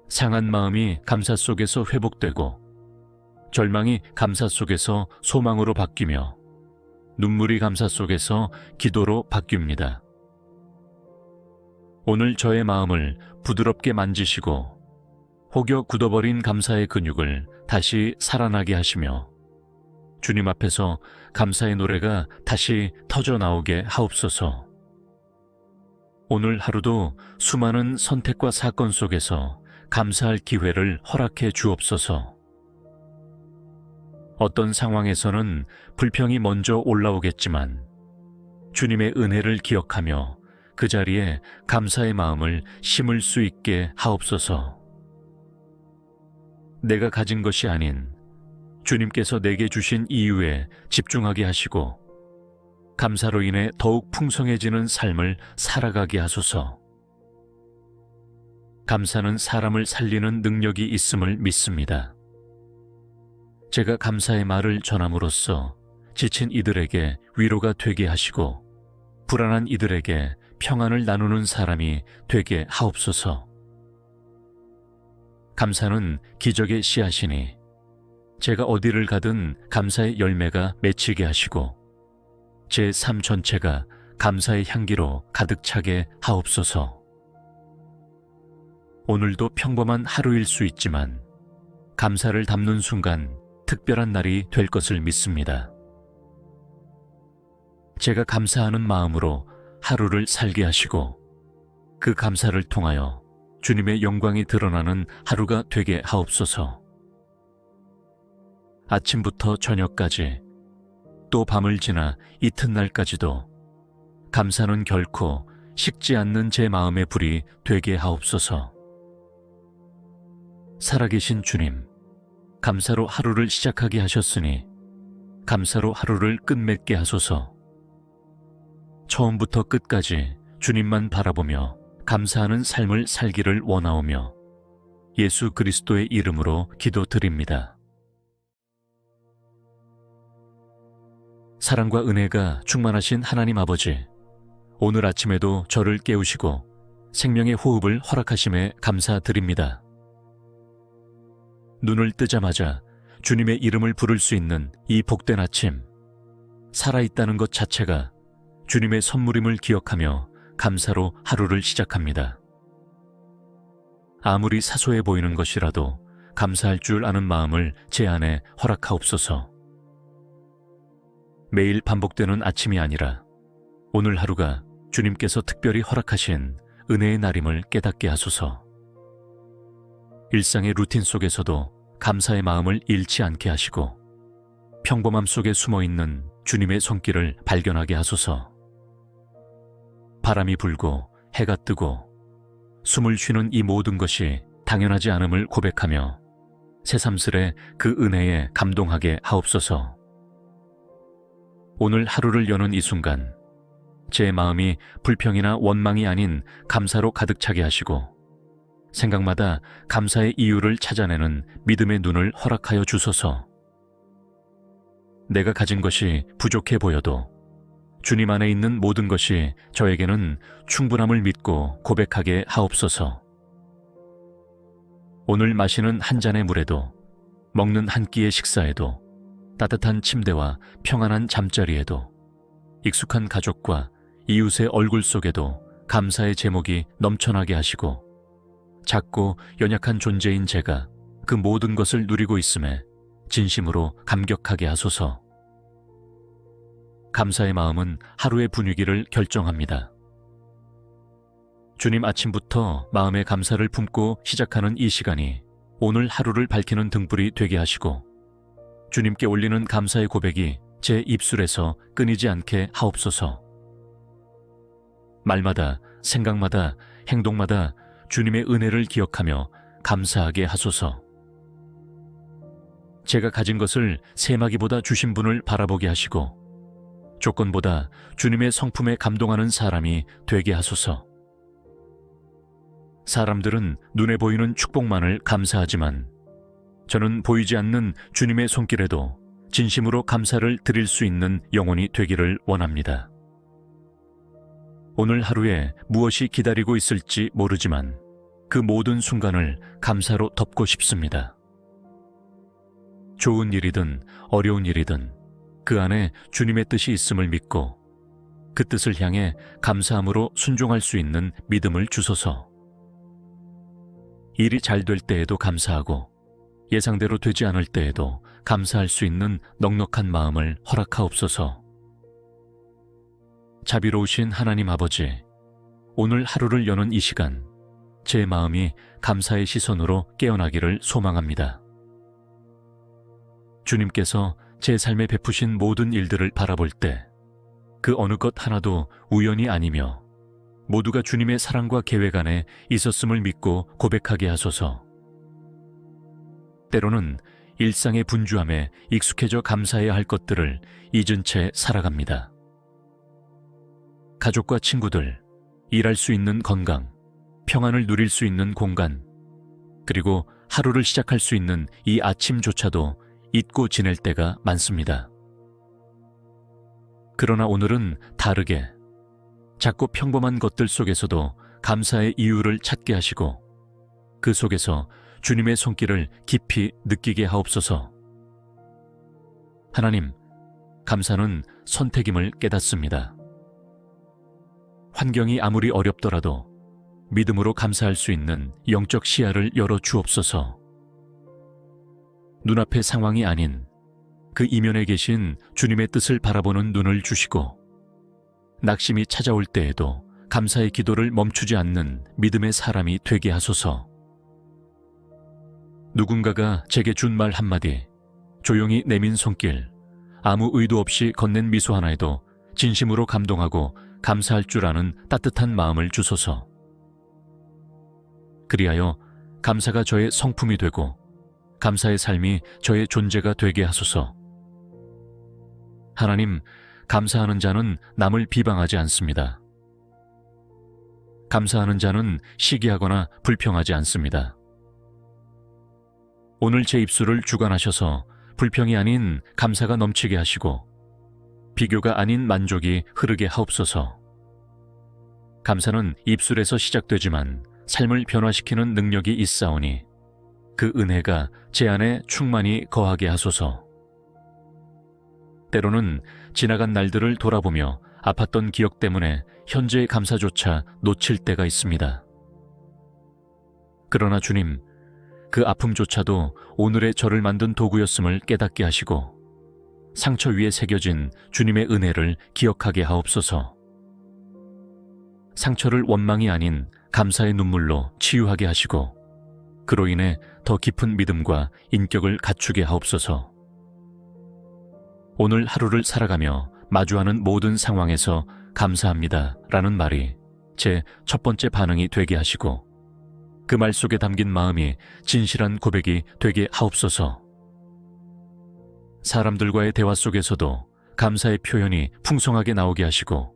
상한 마음이 감사 속에서 회복되고 절망이 감사 속에서 소망으로 바뀌며 눈물이 감사 속에서 기도로 바뀝니다. 오늘 저의 마음을 부드럽게 만지시고 혹여 굳어버린 감사의 근육을 다시 살아나게 하시며 주님 앞에서 감사의 노래가 다시 터져나오게 하옵소서. 오늘 하루도 수많은 선택과 사건 속에서 감사할 기회를 허락해 주옵소서. 어떤 상황에서는 불평이 먼저 올라오겠지만 주님의 은혜를 기억하며 그 자리에 감사의 마음을 심을 수 있게 하옵소서. 내가 가진 것이 아닌 주님께서 내게 주신 이유에 집중하게 하시고 감사로 인해 더욱 풍성해지는 삶을 살아가게 하소서. 감사는 사람을 살리는 능력이 있음을 믿습니다. 제가 감사의 말을 전함으로써 지친 이들에게 위로가 되게 하시고 불안한 이들에게 평안을 나누는 사람이 되게 하옵소서. 감사는 기적의 씨앗이니 제가 어디를 가든 감사의 열매가 맺히게 하시고 제 삶 전체가 감사의 향기로 가득 차게 하옵소서. 오늘도 평범한 하루일 수 있지만 감사를 담는 순간 특별한 날이 될 것을 믿습니다. 제가 감사하는 마음으로 하루를 살게 하시고 그 감사를 통하여 주님의 영광이 드러나는 하루가 되게 하옵소서. 아침부터 저녁까지 또 밤을 지나 이튿날까지도 감사는 결코 식지 않는 제 마음의 불이 되게 하옵소서. 살아계신 주님, 감사로 하루를 시작하게 하셨으니 감사로 하루를 끝맺게 하소서. 처음부터 끝까지 주님만 바라보며 감사하는 삶을 살기를 원하오며 예수 그리스도의 이름으로 기도드립니다. 사랑과 은혜가 충만하신 하나님 아버지, 오늘 아침에도 저를 깨우시고 생명의 호흡을 허락하심에 감사드립니다. 눈을 뜨자마자 주님의 이름을 부를 수 있는 이 복된 아침, 살아있다는 것 자체가 주님의 선물임을 기억하며 감사로 하루를 시작합니다. 아무리 사소해 보이는 것이라도 감사할 줄 아는 마음을 제 안에 허락하옵소서. 매일 반복되는 아침이 아니라 오늘 하루가 주님께서 특별히 허락하신 은혜의 날임을 깨닫게 하소서. 일상의 루틴 속에서도 감사의 마음을 잃지 않게 하시고 평범함 속에 숨어있는 주님의 손길을 발견하게 하소서. 바람이 불고 해가 뜨고 숨을 쉬는 이 모든 것이 당연하지 않음을 고백하며 새삼스레 그 은혜에 감동하게 하옵소서. 오늘 하루를 여는 이 순간 제 마음이 불평이나 원망이 아닌 감사로 가득 차게 하시고 생각마다 감사의 이유를 찾아내는 믿음의 눈을 허락하여 주소서. 내가 가진 것이 부족해 보여도 주님 안에 있는 모든 것이 저에게는 충분함을 믿고 고백하게 하옵소서. 오늘 마시는 한 잔의 물에도, 먹는 한 끼의 식사에도, 따뜻한 침대와 평안한 잠자리에도, 익숙한 가족과 이웃의 얼굴 속에도 감사의 제목이 넘쳐나게 하시고 작고 연약한 존재인 제가 그 모든 것을 누리고 있음에 진심으로 감격하게 하소서. 감사의 마음은 하루의 분위기를 결정합니다. 주님 아침부터 마음의 감사를 품고 시작하는 이 시간이 오늘 하루를 밝히는 등불이 되게 하시고 주님께 올리는 감사의 고백이 제 입술에서 끊이지 않게 하옵소서. 말마다, 생각마다, 행동마다 주님의 은혜를 기억하며 감사하게 하소서. 제가 가진 것을 세마기보다 주신 분을 바라보게 하시고 조건보다 주님의 성품에 감동하는 사람이 되게 하소서. 사람들은 눈에 보이는 축복만을 감사하지만 저는 보이지 않는 주님의 손길에도 진심으로 감사를 드릴 수 있는 영혼이 되기를 원합니다. 오늘 하루에 무엇이 기다리고 있을지 모르지만 그 모든 순간을 감사로 덮고 싶습니다. 좋은 일이든 어려운 일이든 그 안에 주님의 뜻이 있음을 믿고 그 뜻을 향해 감사함으로 순종할 수 있는 믿음을 주소서. 일이 잘 될 때에도 감사하고 예상대로 되지 않을 때에도 감사할 수 있는 넉넉한 마음을 허락하옵소서. 자비로우신 하나님 아버지, 오늘 하루를 여는 이 시간 제 마음이 감사의 시선으로 깨어나기를 소망합니다. 주님께서 제 삶에 베푸신 모든 일들을 바라볼 때 그 어느 것 하나도 우연이 아니며 모두가 주님의 사랑과 계획 안에 있었음을 믿고 고백하게 하소서. 때로는 일상의 분주함에 익숙해져 감사해야 할 것들을 잊은 채 살아갑니다. 가족과 친구들, 일할 수 있는 건강, 평안을 누릴 수 있는 공간, 그리고 하루를 시작할 수 있는 이 아침조차도 잊고 지낼 때가 많습니다. 그러나 오늘은 다르게 작고 평범한 것들 속에서도 감사의 이유를 찾게 하시고 그 속에서 주님의 손길을 깊이 느끼게 하옵소서. 하나님, 감사는 선택임을 깨닫습니다. 환경이 아무리 어렵더라도 믿음으로 감사할 수 있는 영적 시야를 열어 주옵소서. 눈앞의 상황이 아닌 그 이면에 계신 주님의 뜻을 바라보는 눈을 주시고 낙심이 찾아올 때에도 감사의 기도를 멈추지 않는 믿음의 사람이 되게 하소서. 누군가가 제게 준 말 한마디, 조용히 내민 손길, 아무 의도 없이 건넨 미소 하나에도 진심으로 감동하고 감사할 줄 아는 따뜻한 마음을 주소서. 그리하여 감사가 저의 성품이 되고 감사의 삶이 저의 존재가 되게 하소서. 하나님, 감사하는 자는 남을 비방하지 않습니다. 감사하는 자는 시기하거나 불평하지 않습니다. 오늘 제 입술을 주관하셔서 불평이 아닌 감사가 넘치게 하시고 비교가 아닌 만족이 흐르게 하옵소서. 감사는 입술에서 시작되지만 삶을 변화시키는 능력이 있사오니 그 은혜가 제 안에 충만히 거하게 하소서. 때로는 지나간 날들을 돌아보며 아팠던 기억 때문에 현재의 감사조차 놓칠 때가 있습니다. 그러나 주님, 그 아픔조차도 오늘의 저를 만든 도구였음을 깨닫게 하시고 상처 위에 새겨진 주님의 은혜를 기억하게 하옵소서. 상처를 원망이 아닌 감사의 눈물로 치유하게 하시고 그로 인해 더 깊은 믿음과 인격을 갖추게 하옵소서. 오늘 하루를 살아가며 마주하는 모든 상황에서 감사합니다 라는 말이 제 첫 번째 반응이 되게 하시고 그 말 속에 담긴 마음이 진실한 고백이 되게 하옵소서. 사람들과의 대화 속에서도 감사의 표현이 풍성하게 나오게 하시고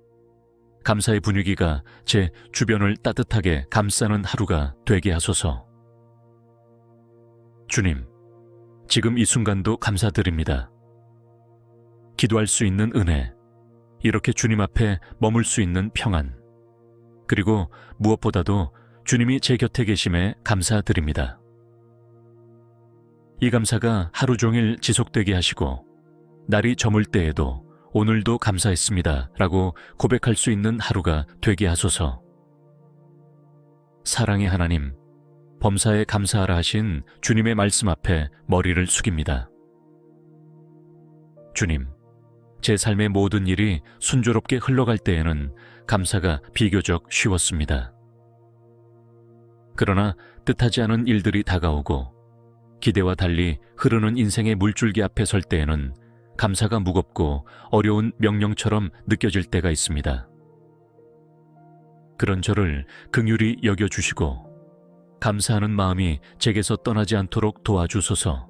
감사의 분위기가 제 주변을 따뜻하게 감싸는 하루가 되게 하소서. 주님, 지금 이 순간도 감사드립니다. 기도할 수 있는 은혜, 이렇게 주님 앞에 머물 수 있는 평안, 그리고 무엇보다도 주님이 제 곁에 계심에 감사드립니다. 이 감사가 하루 종일 지속되게 하시고 날이 저물 때에도 오늘도 감사했습니다 라고 고백할 수 있는 하루가 되게 하소서. 사랑의 하나님, 범사에 감사하라 하신 주님의 말씀 앞에 머리를 숙입니다. 주님, 제 삶의 모든 일이 순조롭게 흘러갈 때에는 감사가 비교적 쉬웠습니다. 그러나 뜻하지 않은 일들이 다가오고 기대와 달리 흐르는 인생의 물줄기 앞에 설 때에는 감사가 무겁고 어려운 명령처럼 느껴질 때가 있습니다. 그런 저를 긍휼히 여겨주시고 감사하는 마음이 제게서 떠나지 않도록 도와주소서.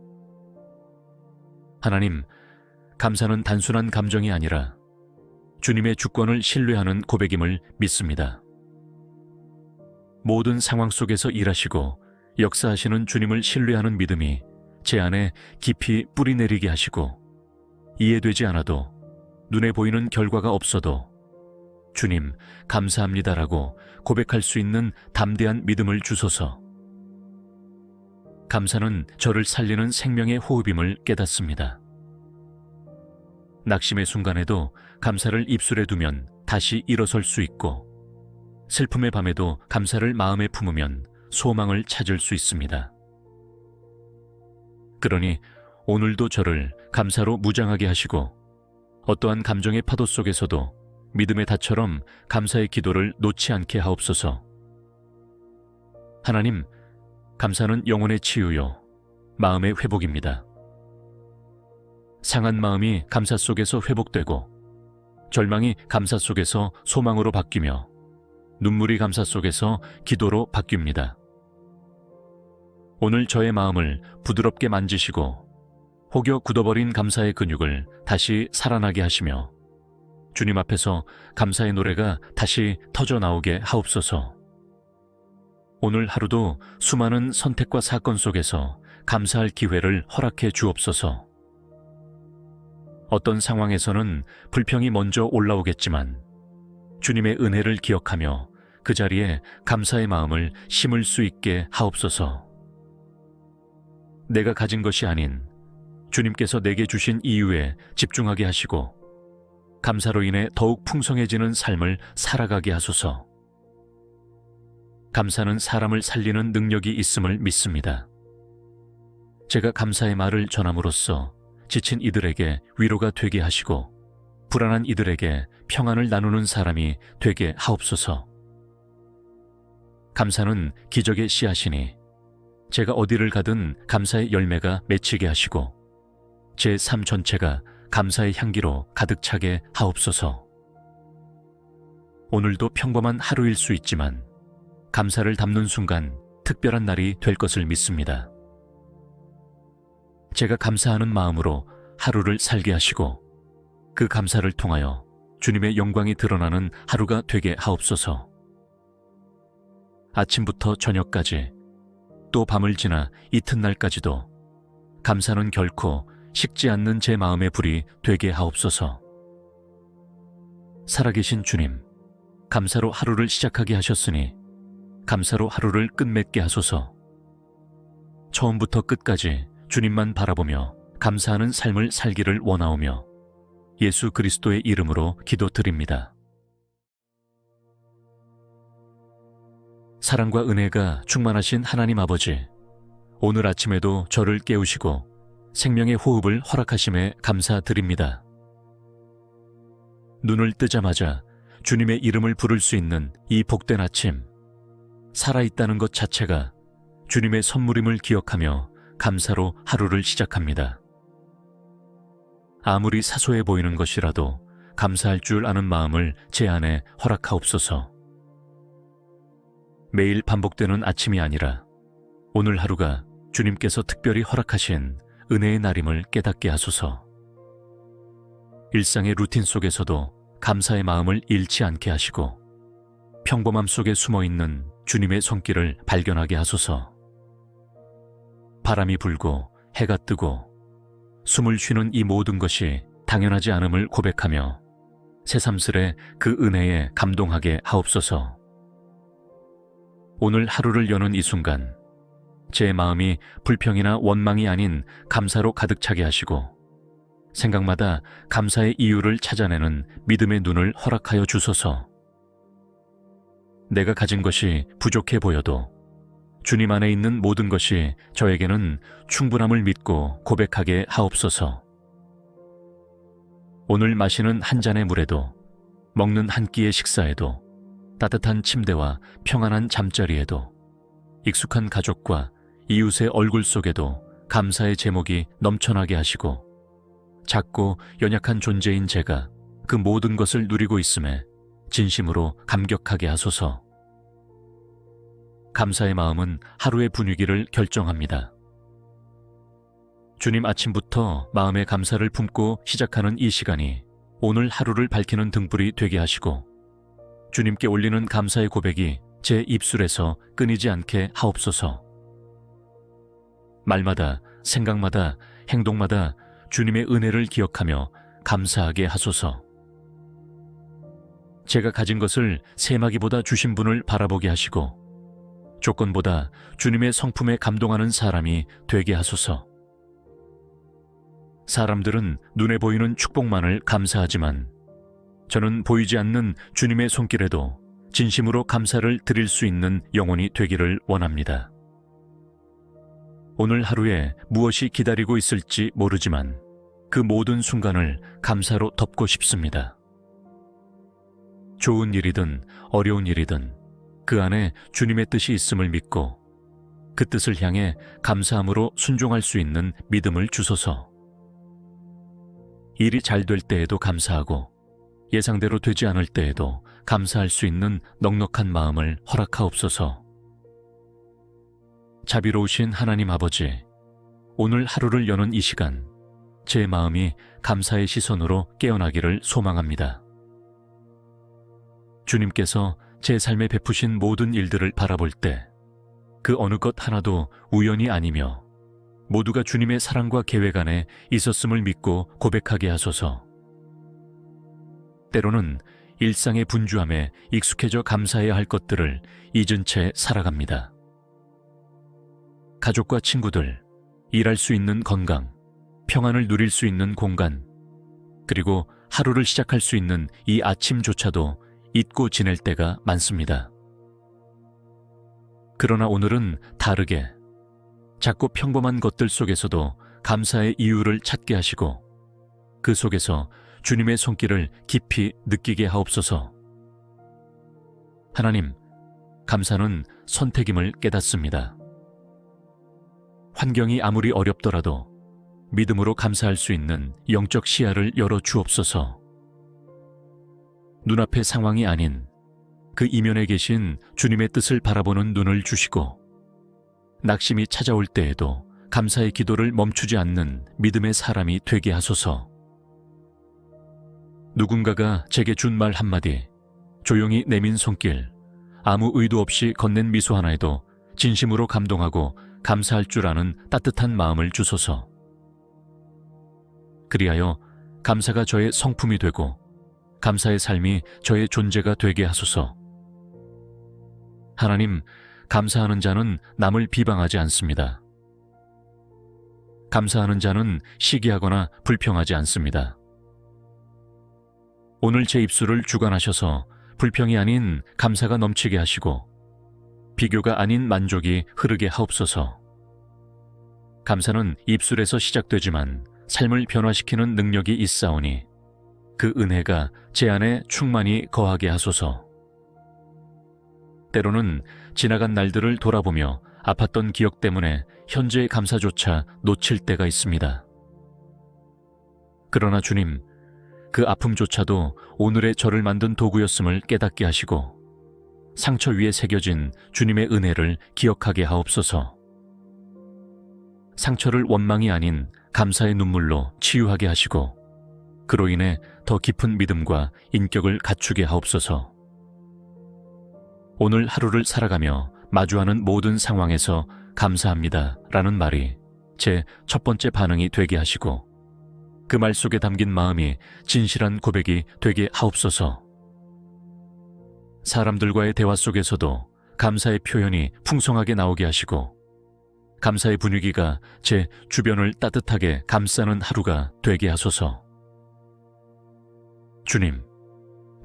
하나님, 감사는 단순한 감정이 아니라 주님의 주권을 신뢰하는 고백임을 믿습니다. 모든 상황 속에서 일하시고 역사하시는 주님을 신뢰하는 믿음이 제 안에 깊이 뿌리내리게 하시고 이해되지 않아도 눈에 보이는 결과가 없어도 주님 감사합니다라고 고백할 수 있는 담대한 믿음을 주소서. 감사는 저를 살리는 생명의 호흡임을 깨닫습니다. 낙심의 순간에도 감사를 입술에 두면 다시 일어설 수 있고 슬픔의 밤에도 감사를 마음에 품으면 소망을 찾을 수 있습니다. 그러니 오늘도 저를 감사로 무장하게 하시고 어떠한 감정의 파도 속에서도 믿음의 닷처럼 감사의 기도를 놓지 않게 하옵소서. 하나님, 감사는 영혼의 치유요, 마음의 회복입니다. 상한 마음이 감사 속에서 회복되고 절망이 감사 속에서 소망으로 바뀌며 눈물이 감사 속에서 기도로 바뀝니다. 오늘 저의 마음을 부드럽게 만지시고 혹여 굳어버린 감사의 근육을 다시 살아나게 하시며 주님 앞에서 감사의 노래가 다시 터져 나오게 하옵소서. 오늘 하루도 수많은 선택과 사건 속에서 감사할 기회를 허락해 주옵소서. 어떤 상황에서는 불평이 먼저 올라오겠지만 주님의 은혜를 기억하며 그 자리에 감사의 마음을 심을 수 있게 하옵소서. 내가 가진 것이 아닌 주님께서 내게 주신 이유에 집중하게 하시고 감사로 인해 더욱 풍성해지는 삶을 살아가게 하소서. 감사는 사람을 살리는 능력이 있음을 믿습니다. 제가 감사의 말을 전함으로써 지친 이들에게 위로가 되게 하시고 불안한 이들에게 평안을 나누는 사람이 되게 하옵소서. 감사는 기적의 씨앗이니 제가 어디를 가든 감사의 열매가 맺히게 하시고 제 삶 전체가 감사의 향기로 가득 차게 하옵소서. 오늘도 평범한 하루일 수 있지만 감사를 담는 순간 특별한 날이 될 것을 믿습니다. 제가 감사하는 마음으로 하루를 살게 하시고 그 감사를 통하여 주님의 영광이 드러나는 하루가 되게 하옵소서. 아침부터 저녁까지 또 밤을 지나 이튿날까지도 감사는 결코 식지 않는 제 마음의 불이 되게 하옵소서. 살아계신 주님, 감사로 하루를 시작하게 하셨으니 감사로 하루를 끝맺게 하소서. 처음부터 끝까지 주님만 바라보며 감사하는 삶을 살기를 원하오며 예수 그리스도의 이름으로 기도드립니다. 사랑과 은혜가 충만하신 하나님 아버지, 오늘 아침에도 저를 깨우시고 생명의 호흡을 허락하심에 감사드립니다. 눈을 뜨자마자 주님의 이름을 부를 수 있는 이 복된 아침, 살아있다는 것 자체가 주님의 선물임을 기억하며 감사로 하루를 시작합니다. 아무리 사소해 보이는 것이라도 감사할 줄 아는 마음을 제 안에 허락하옵소서. 매일 반복되는 아침이 아니라 오늘 하루가 주님께서 특별히 허락하신 은혜의 날임을 깨닫게 하소서. 일상의 루틴 속에서도 감사의 마음을 잃지 않게 하시고 평범함 속에 숨어있는 주님의 손길을 발견하게 하소서. 바람이 불고 해가 뜨고 숨을 쉬는 이 모든 것이 당연하지 않음을 고백하며 새삼스레 그 은혜에 감동하게 하옵소서. 오늘 하루를 여는 이 순간 제 마음이 불평이나 원망이 아닌 감사로 가득 차게 하시고 생각마다 감사의 이유를 찾아내는 믿음의 눈을 허락하여 주소서. 내가 가진 것이 부족해 보여도 주님 안에 있는 모든 것이 저에게는 충분함을 믿고 고백하게 하옵소서. 오늘 마시는 한 잔의 물에도 먹는 한 끼의 식사에도 따뜻한 침대와 평안한 잠자리에도 익숙한 가족과 이웃의 얼굴 속에도 감사의 제목이 넘쳐나게 하시고 작고 연약한 존재인 제가 그 모든 것을 누리고 있음에 진심으로 감격하게 하소서. 감사의 마음은 하루의 분위기를 결정합니다. 주님 아침부터 마음의 감사를 품고 시작하는 이 시간이 오늘 하루를 밝히는 등불이 되게 하시고 주님께 올리는 감사의 고백이 제 입술에서 끊이지 않게 하옵소서. 말마다, 생각마다, 행동마다 주님의 은혜를 기억하며 감사하게 하소서. 제가 가진 것을 세마기보다 주신 분을 바라보게 하시고 조건보다 주님의 성품에 감동하는 사람이 되게 하소서. 사람들은 눈에 보이는 축복만을 감사하지만 저는 보이지 않는 주님의 손길에도 진심으로 감사를 드릴 수 있는 영혼이 되기를 원합니다. 오늘 하루에 무엇이 기다리고 있을지 모르지만 그 모든 순간을 감사로 덮고 싶습니다. 좋은 일이든 어려운 일이든 그 안에 주님의 뜻이 있음을 믿고 그 뜻을 향해 감사함으로 순종할 수 있는 믿음을 주소서. 일이 잘 될 때에도 감사하고 예상대로 되지 않을 때에도 감사할 수 있는 넉넉한 마음을 허락하옵소서. 자비로우신 하나님 아버지, 오늘 하루를 여는 이 시간, 제 마음이 감사의 시선으로 깨어나기를 소망합니다. 주님께서 제 삶에 베푸신 모든 일들을 바라볼 때 그 어느 것 하나도 우연이 아니며 모두가 주님의 사랑과 계획 안에 있었음을 믿고 고백하게 하소서. 때로는 일상의 분주함에 익숙해져 감사해야 할 것들을 잊은 채 살아갑니다. 가족과 친구들, 일할 수 있는 건강, 평안을 누릴 수 있는 공간, 그리고 하루를 시작할 수 있는 이 아침조차도 잊고 지낼 때가 많습니다. 그러나 오늘은 다르게 작고 평범한 것들 속에서도 감사의 이유를 찾게 하시고 그 속에서 주님의 손길을 깊이 느끼게 하옵소서. 하나님, 감사는 선택임을 깨닫습니다. 환경이 아무리 어렵더라도 믿음으로 감사할 수 있는 영적 시야를 열어 주옵소서. 눈앞의 상황이 아닌 그 이면에 계신 주님의 뜻을 바라보는 눈을 주시고 낙심이 찾아올 때에도 감사의 기도를 멈추지 않는 믿음의 사람이 되게 하소서. 누군가가 제게 준 말 한마디, 조용히 내민 손길, 아무 의도 없이 건넨 미소 하나에도 진심으로 감동하고 감사할 줄 아는 따뜻한 마음을 주소서. 그리하여 감사가 저의 성품이 되고 감사의 삶이 저의 존재가 되게 하소서. 하나님, 감사하는 자는 남을 비방하지 않습니다. 감사하는 자는 시기하거나 불평하지 않습니다. 오늘 제 입술을 주관하셔서 불평이 아닌 감사가 넘치게 하시고 비교가 아닌 만족이 흐르게 하옵소서. 감사는 입술에서 시작되지만 삶을 변화시키는 능력이 있사오니 그 은혜가 제 안에 충만히 거하게 하소서. 때로는 지나간 날들을 돌아보며 아팠던 기억 때문에 현재의 감사조차 놓칠 때가 있습니다. 그러나 주님, 그 아픔조차도 오늘의 저를 만든 도구였음을 깨닫게 하시고 상처 위에 새겨진 주님의 은혜를 기억하게 하옵소서. 상처를 원망이 아닌 감사의 눈물로 치유하게 하시고 그로 인해 더 깊은 믿음과 인격을 갖추게 하옵소서. 오늘 하루를 살아가며 마주하는 모든 상황에서 감사합니다 라는 말이 제 첫 번째 반응이 되게 하시고 그 말 속에 담긴 마음이 진실한 고백이 되게 하옵소서. 사람들과의 대화 속에서도 감사의 표현이 풍성하게 나오게 하시고 감사의 분위기가 제 주변을 따뜻하게 감싸는 하루가 되게 하소서. 주님,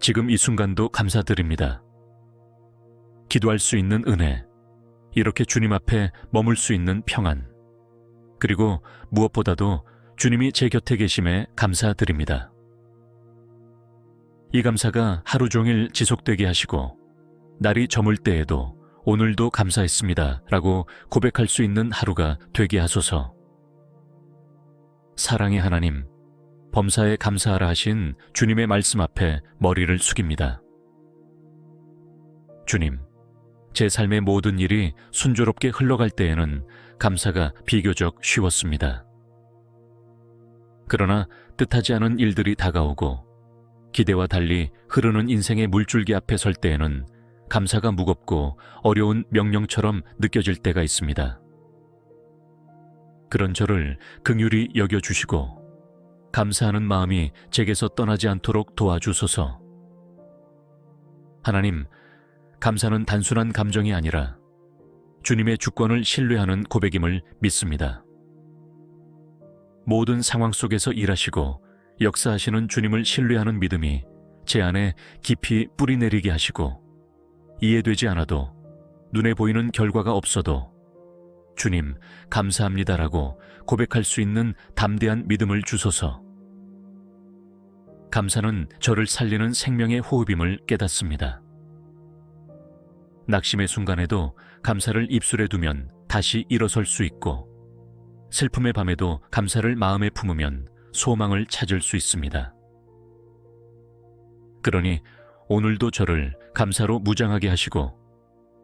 지금 이 순간도 감사드립니다. 기도할 수 있는 은혜, 이렇게 주님 앞에 머물 수 있는 평안, 그리고 무엇보다도 주님이 제 곁에 계심에 감사드립니다. 이 감사가 하루 종일 지속되게 하시고 날이 저물 때에도 오늘도 감사했습니다 라고 고백할 수 있는 하루가 되게 하소서. 사랑의 하나님, 범사에 감사하라 하신 주님의 말씀 앞에 머리를 숙입니다. 주님, 제 삶의 모든 일이 순조롭게 흘러갈 때에는 감사가 비교적 쉬웠습니다. 그러나 뜻하지 않은 일들이 다가오고 기대와 달리 흐르는 인생의 물줄기 앞에 설 때에는 감사가 무겁고 어려운 명령처럼 느껴질 때가 있습니다. 그런 저를 긍휼히 여겨주시고 감사하는 마음이 제게서 떠나지 않도록 도와주소서. 하나님, 감사는 단순한 감정이 아니라 주님의 주권을 신뢰하는 고백임을 믿습니다. 모든 상황 속에서 일하시고 역사하시는 주님을 신뢰하는 믿음이 제 안에 깊이 뿌리내리게 하시고 이해되지 않아도 눈에 보이는 결과가 없어도 주님, 감사합니다라고 고백할 수 있는 담대한 믿음을 주소서. 감사는 저를 살리는 생명의 호흡임을 깨닫습니다. 낙심의 순간에도 감사를 입술에 두면 다시 일어설 수 있고 슬픔의 밤에도 감사를 마음에 품으면 소망을 찾을 수 있습니다. 그러니 오늘도 저를 감사로 무장하게 하시고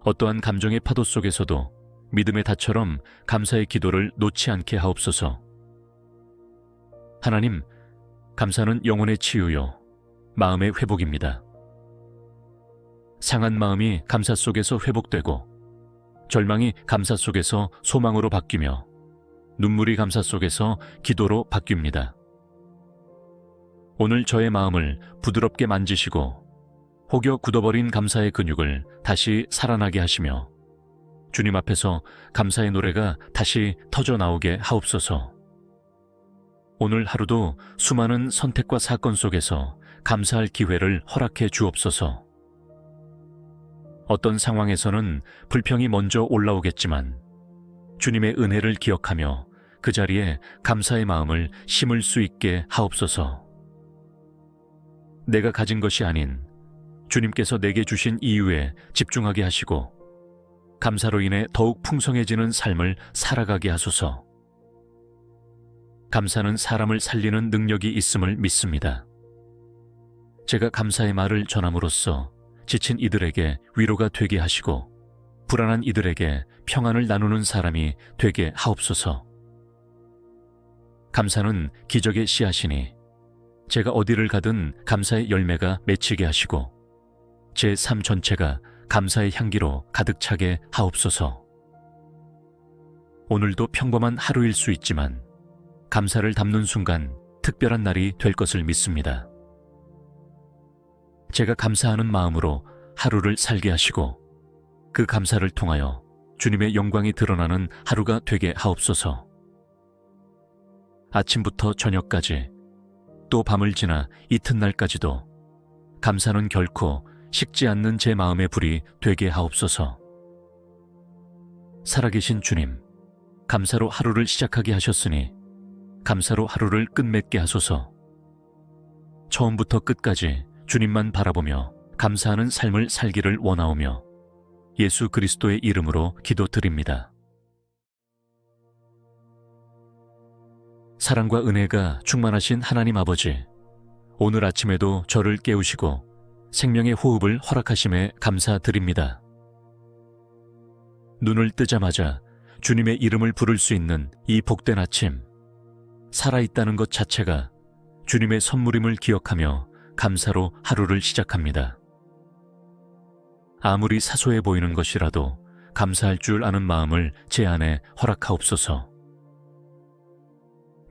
어떠한 감정의 파도 속에서도 믿음의 닷처럼 감사의 기도를 놓지 않게 하옵소서. 하나님, 감사는 영혼의 치유요, 마음의 회복입니다. 상한 마음이 감사 속에서 회복되고 절망이 감사 속에서 소망으로 바뀌며 눈물이 감사 속에서 기도로 바뀝니다. 오늘 저의 마음을 부드럽게 만지시고 혹여 굳어버린 감사의 근육을 다시 살아나게 하시며 주님 앞에서 감사의 노래가 다시 터져 나오게 하옵소서. 오늘 하루도 수많은 선택과 사건 속에서 감사할 기회를 허락해 주옵소서. 어떤 상황에서는 불평이 먼저 올라오겠지만 주님의 은혜를 기억하며 그 자리에 감사의 마음을 심을 수 있게 하옵소서. 내가 가진 것이 아닌 주님께서 내게 주신 이유에 집중하게 하시고 감사로 인해 더욱 풍성해지는 삶을 살아가게 하소서. 감사는 사람을 살리는 능력이 있음을 믿습니다. 제가 감사의 말을 전함으로써 지친 이들에게 위로가 되게 하시고 불안한 이들에게 평안을 나누는 사람이 되게 하옵소서. 감사는 기적의 씨앗이니 제가 어디를 가든 감사의 열매가 맺히게 하시고 제 삶 전체가 감사의 향기로 가득 차게 하옵소서. 오늘도 평범한 하루일 수 있지만 감사를 담는 순간 특별한 날이 될 것을 믿습니다. 제가 감사하는 마음으로 하루를 살게 하시고 그 감사를 통하여 주님의 영광이 드러나는 하루가 되게 하옵소서. 아침부터 저녁까지 또 밤을 지나 이튿날까지도 감사는 결코 식지 않는 제 마음의 불이 되게 하옵소서. 살아계신 주님, 감사로 하루를 시작하게 하셨으니 감사로 하루를 끝맺게 하소서. 처음부터 끝까지 주님만 바라보며 감사하는 삶을 살기를 원하오며 예수 그리스도의 이름으로 기도드립니다. 사랑과 은혜가 충만하신 하나님 아버지, 오늘 아침에도 저를 깨우시고 생명의 호흡을 허락하심에 감사드립니다. 눈을 뜨자마자 주님의 이름을 부를 수 있는 이 복된 아침, 살아있다는 것 자체가 주님의 선물임을 기억하며 감사로 하루를 시작합니다. 아무리 사소해 보이는 것이라도 감사할 줄 아는 마음을 제 안에 허락하옵소서.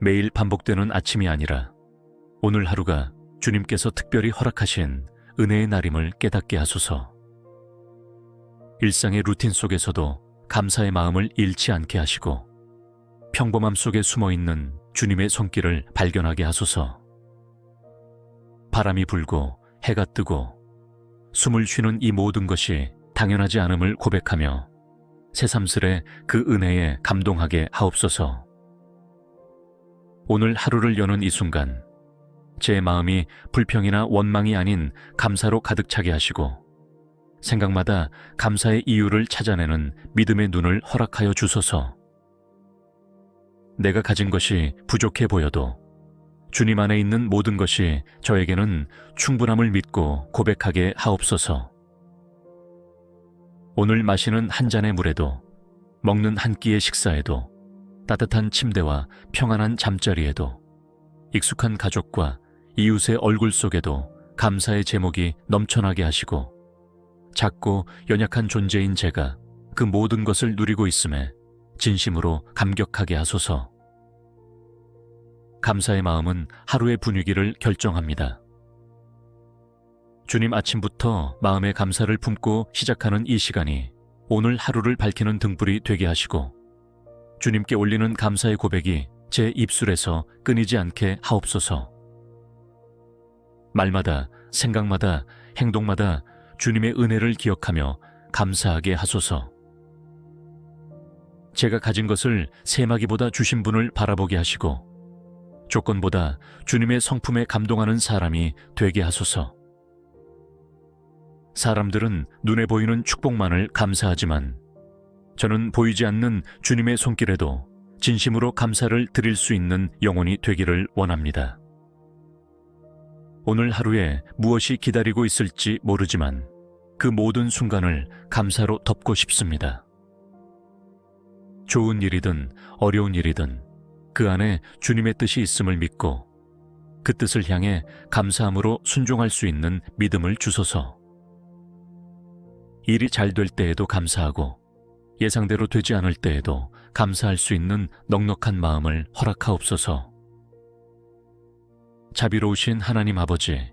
매일 반복되는 아침이 아니라 오늘 하루가 주님께서 특별히 허락하신 은혜의 날임을 깨닫게 하소서. 일상의 루틴 속에서도 감사의 마음을 잃지 않게 하시고 평범함 속에 숨어있는 주님의 손길을 발견하게 하소서. 바람이 불고 해가 뜨고 숨을 쉬는 이 모든 것이 당연하지 않음을 고백하며 새삼스레 그 은혜에 감동하게 하옵소서. 오늘 하루를 여는 이 순간 제 마음이 불평이나 원망이 아닌 감사로 가득 차게 하시고 생각마다 감사의 이유를 찾아내는 믿음의 눈을 허락하여 주소서. 내가 가진 것이 부족해 보여도 주님 안에 있는 모든 것이 저에게는 충분함을 믿고 고백하게 하옵소서. 오늘 마시는 한 잔의 물에도, 먹는 한 끼의 식사에도, 따뜻한 침대와 평안한 잠자리에도, 익숙한 가족과 이웃의 얼굴 속에도 감사의 제목이 넘쳐나게 하시고 작고 연약한 존재인 제가 그 모든 것을 누리고 있음에 진심으로 감격하게 하소서. 감사의 마음은 하루의 분위기를 결정합니다. 주님 아침부터 마음의 감사를 품고 시작하는 이 시간이 오늘 하루를 밝히는 등불이 되게 하시고 주님께 올리는 감사의 고백이 제 입술에서 끊이지 않게 하옵소서. 말마다, 생각마다, 행동마다 주님의 은혜를 기억하며 감사하게 하소서. 제가 가진 것을 세마기보다 주신 분을 바라보게 하시고 조건보다 주님의 성품에 감동하는 사람이 되게 하소서. 사람들은 눈에 보이는 축복만을 감사하지만 저는 보이지 않는 주님의 손길에도 진심으로 감사를 드릴 수 있는 영혼이 되기를 원합니다. 오늘 하루에 무엇이 기다리고 있을지 모르지만 그 모든 순간을 감사로 덮고 싶습니다. 좋은 일이든 어려운 일이든 그 안에 주님의 뜻이 있음을 믿고 그 뜻을 향해 감사함으로 순종할 수 있는 믿음을 주소서. 일이 잘 될 때에도 감사하고 예상대로 되지 않을 때에도 감사할 수 있는 넉넉한 마음을 허락하옵소서. 자비로우신 하나님 아버지,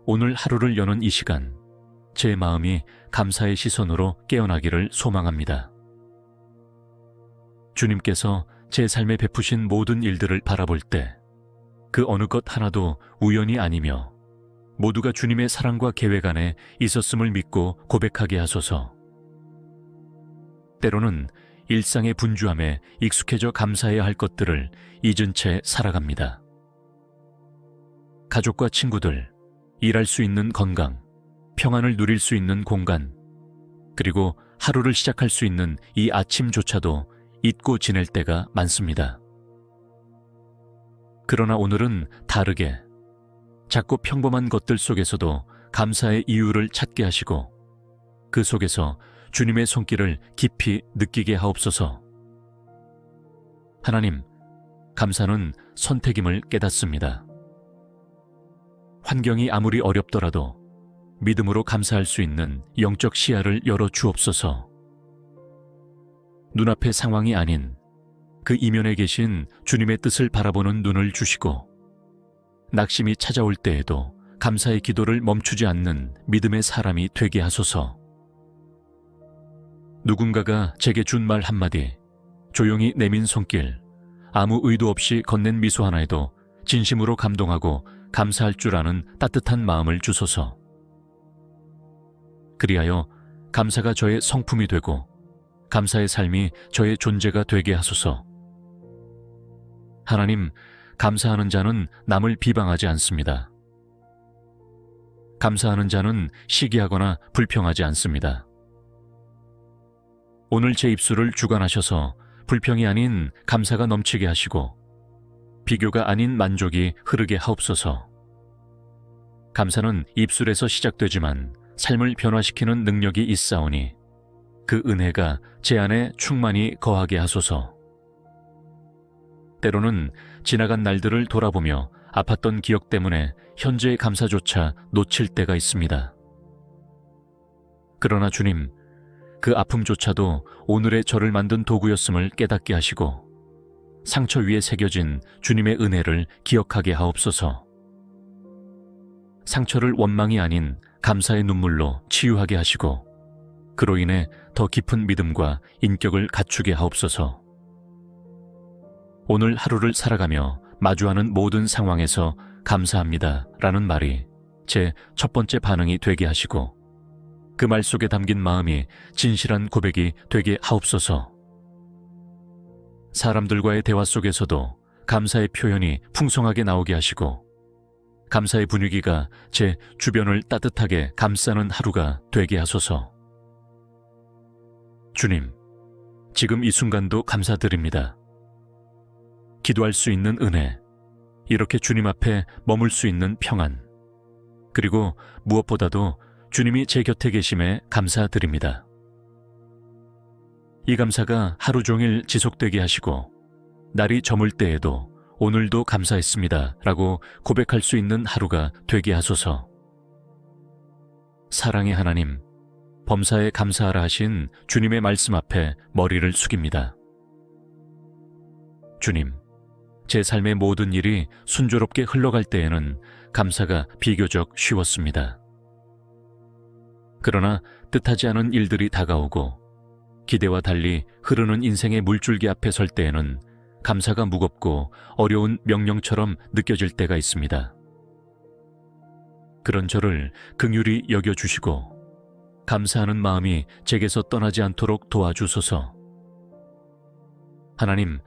오늘 하루를 여는 이 시간 제 마음이 감사의 시선으로 깨어나기를 소망합니다. 주님께서 제 삶에 베푸신 모든 일들을 바라볼 때 그 어느 것 하나도 우연이 아니며 모두가 주님의 사랑과 계획 안에 있었음을 믿고 고백하게 하소서. 때로는 일상의 분주함에 익숙해져 감사해야 할 것들을 잊은 채 살아갑니다. 가족과 친구들, 일할 수 있는 건강, 평안을 누릴 수 있는 공간, 그리고 하루를 시작할 수 있는 이 아침조차도 잊고 지낼 때가 많습니다. 그러나 오늘은 다르게 작고 평범한 것들 속에서도 감사의 이유를 찾게 하시고 그 속에서 주님의 손길을 깊이 느끼게 하옵소서. 하나님, 감사는 선택임을 깨닫습니다. 환경이 아무리 어렵더라도 믿음으로 감사할 수 있는 영적 시야를 열어 주옵소서. 눈앞의 상황이 아닌 그 이면에 계신 주님의 뜻을 바라보는 눈을 주시고 낙심이 찾아올 때에도 감사의 기도를 멈추지 않는 믿음의 사람이 되게 하소서. 누군가가 제게 준 말 한마디, 조용히 내민 손길, 아무 의도 없이 건넨 미소 하나에도 진심으로 감동하고 감사할 줄 아는 따뜻한 마음을 주소서. 그리하여 감사가 저의 성품이 되고 감사의 삶이 저의 존재가 되게 하소서. 하나님, 감사하는 자는 남을 비방하지 않습니다. 감사하는 자는 시기하거나 불평하지 않습니다. 오늘 제 입술을 주관하셔서 불평이 아닌 감사가 넘치게 하시고 비교가 아닌 만족이 흐르게 하옵소서. 감사는 입술에서 시작되지만 삶을 변화시키는 능력이 있사오니 그 은혜가 제 안에 충만히 거하게 하소서. 때로는 지나간 날들을 돌아보며 아팠던 기억 때문에 현재의 감사조차 놓칠 때가 있습니다. 그러나 주님, 그 아픔조차도 오늘의 저를 만든 도구였음을 깨닫게 하시고 상처 위에 새겨진 주님의 은혜를 기억하게 하옵소서. 상처를 원망이 아닌 감사의 눈물로 치유하게 하시고 그로 인해 더 깊은 믿음과 인격을 갖추게 하옵소서. 오늘 하루를 살아가며 마주하는 모든 상황에서 감사합니다 라는 말이 제 첫 번째 반응이 되게 하시고 그 말 속에 담긴 마음이 진실한 고백이 되게 하옵소서. 사람들과의 대화 속에서도 감사의 표현이 풍성하게 나오게 하시고 감사의 분위기가 제 주변을 따뜻하게 감싸는 하루가 되게 하소서. 주님, 지금 이 순간도 감사드립니다. 기도할 수 있는 은혜, 이렇게 주님 앞에 머물 수 있는 평안, 그리고 무엇보다도 주님이 제 곁에 계심에 감사드립니다. 이 감사가 하루 종일 지속되게 하시고 날이 저물 때에도 오늘도 감사했습니다 라고 고백할 수 있는 하루가 되게 하소서. 사랑의 하나님, 범사에 감사하라 하신 주님의 말씀 앞에 머리를 숙입니다. 주님, 제 삶의 모든 일이 순조롭게 흘러갈 때에는 감사가 비교적 쉬웠습니다. 그러나 뜻하지 않은 일들이 다가오고 기대와 달리 흐르는 인생의 물줄기 앞에 설 때에는 감사가 무겁고 어려운 명령처럼 느껴질 때가 있습니다. 그런 저를 긍휼히 여겨주시고 감사하는 마음이 제게서 떠나지 않도록 도와주소서. 하나님,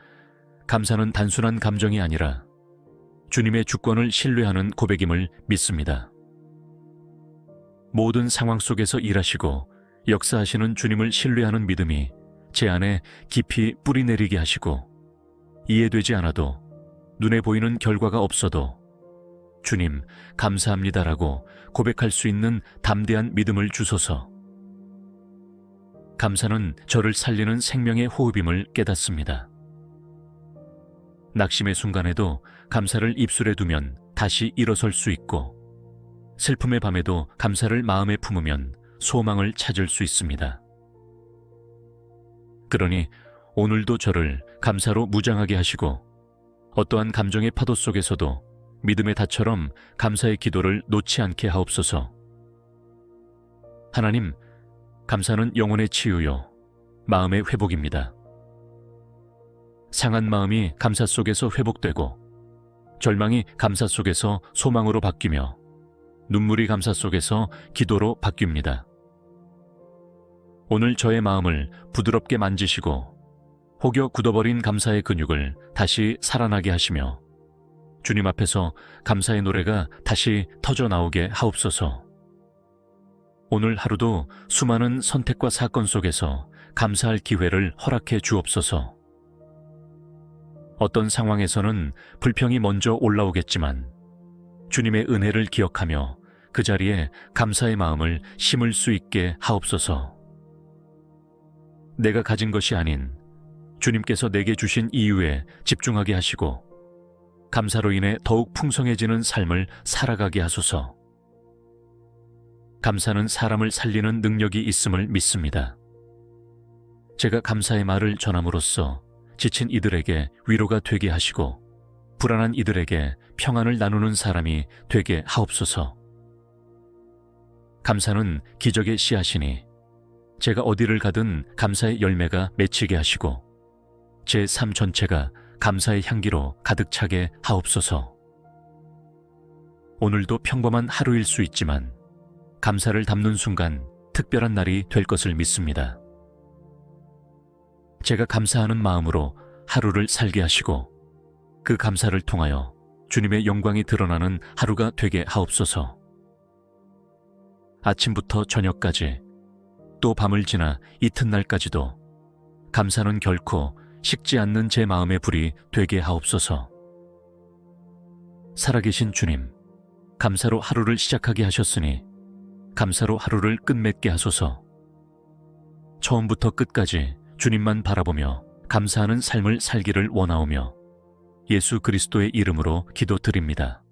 감사는 단순한 감정이 아니라 주님의 주권을 신뢰하는 고백임을 믿습니다. 모든 상황 속에서 일하시고 역사하시는 주님을 신뢰하는 믿음이 제 안에 깊이 뿌리내리게 하시고 이해되지 않아도 눈에 보이는 결과가 없어도 주님, 감사합니다라고 고백할 수 있는 담대한 믿음을 주소서. 감사는 저를 살리는 생명의 호흡임을 깨닫습니다. 낙심의 순간에도 감사를 입술에 두면 다시 일어설 수 있고 슬픔의 밤에도 감사를 마음에 품으면 소망을 찾을 수 있습니다. 그러니 오늘도 저를 감사로 무장하게 하시고 어떠한 감정의 파도 속에서도 믿음의 닷처럼 감사의 기도를 놓지 않게 하옵소서. 하나님, 감사는 영혼의 치유요, 마음의 회복입니다. 상한 마음이 감사 속에서 회복되고 절망이 감사 속에서 소망으로 바뀌며 눈물이 감사 속에서 기도로 바뀝니다. 오늘 저의 마음을 부드럽게 만지시고 혹여 굳어버린 감사의 근육을 다시 살아나게 하시며 주님 앞에서 감사의 노래가 다시 터져나오게 하옵소서. 오늘 하루도 수많은 선택과 사건 속에서 감사할 기회를 허락해 주옵소서. 어떤 상황에서는 불평이 먼저 올라오겠지만 주님의 은혜를 기억하며 그 자리에 감사의 마음을 심을 수 있게 하옵소서. 내가 가진 것이 아닌 주님께서 내게 주신 이유에 집중하게 하시고 감사로 인해 더욱 풍성해지는 삶을 살아가게 하소서. 감사는 사람을 살리는 능력이 있음을 믿습니다. 제가 감사의 말을 전함으로써 지친 이들에게 위로가 되게 하시고 불안한 이들에게 평안을 나누는 사람이 되게 하옵소서. 감사는 기적의 씨앗이니 제가 어디를 가든 감사의 열매가 맺히게 하시고 제 삶 전체가 감사의 향기로 가득 차게 하옵소서. 오늘도 평범한 하루일 수 있지만 감사를 담는 순간 특별한 날이 될 것을 믿습니다. 제가 감사하는 마음으로 하루를 살게 하시고 그 감사를 통하여 주님의 영광이 드러나는 하루가 되게 하옵소서. 아침부터 저녁까지 또 밤을 지나 이튿날까지도 감사는 결코 식지 않는 제 마음의 불이 되게 하옵소서. 살아계신 주님, 감사로 하루를 시작하게 하셨으니 감사로 하루를 끝맺게 하소서. 처음부터 끝까지 주님만 바라보며 감사하는 삶을 살기를 원하오며 예수 그리스도의 이름으로 기도드립니다.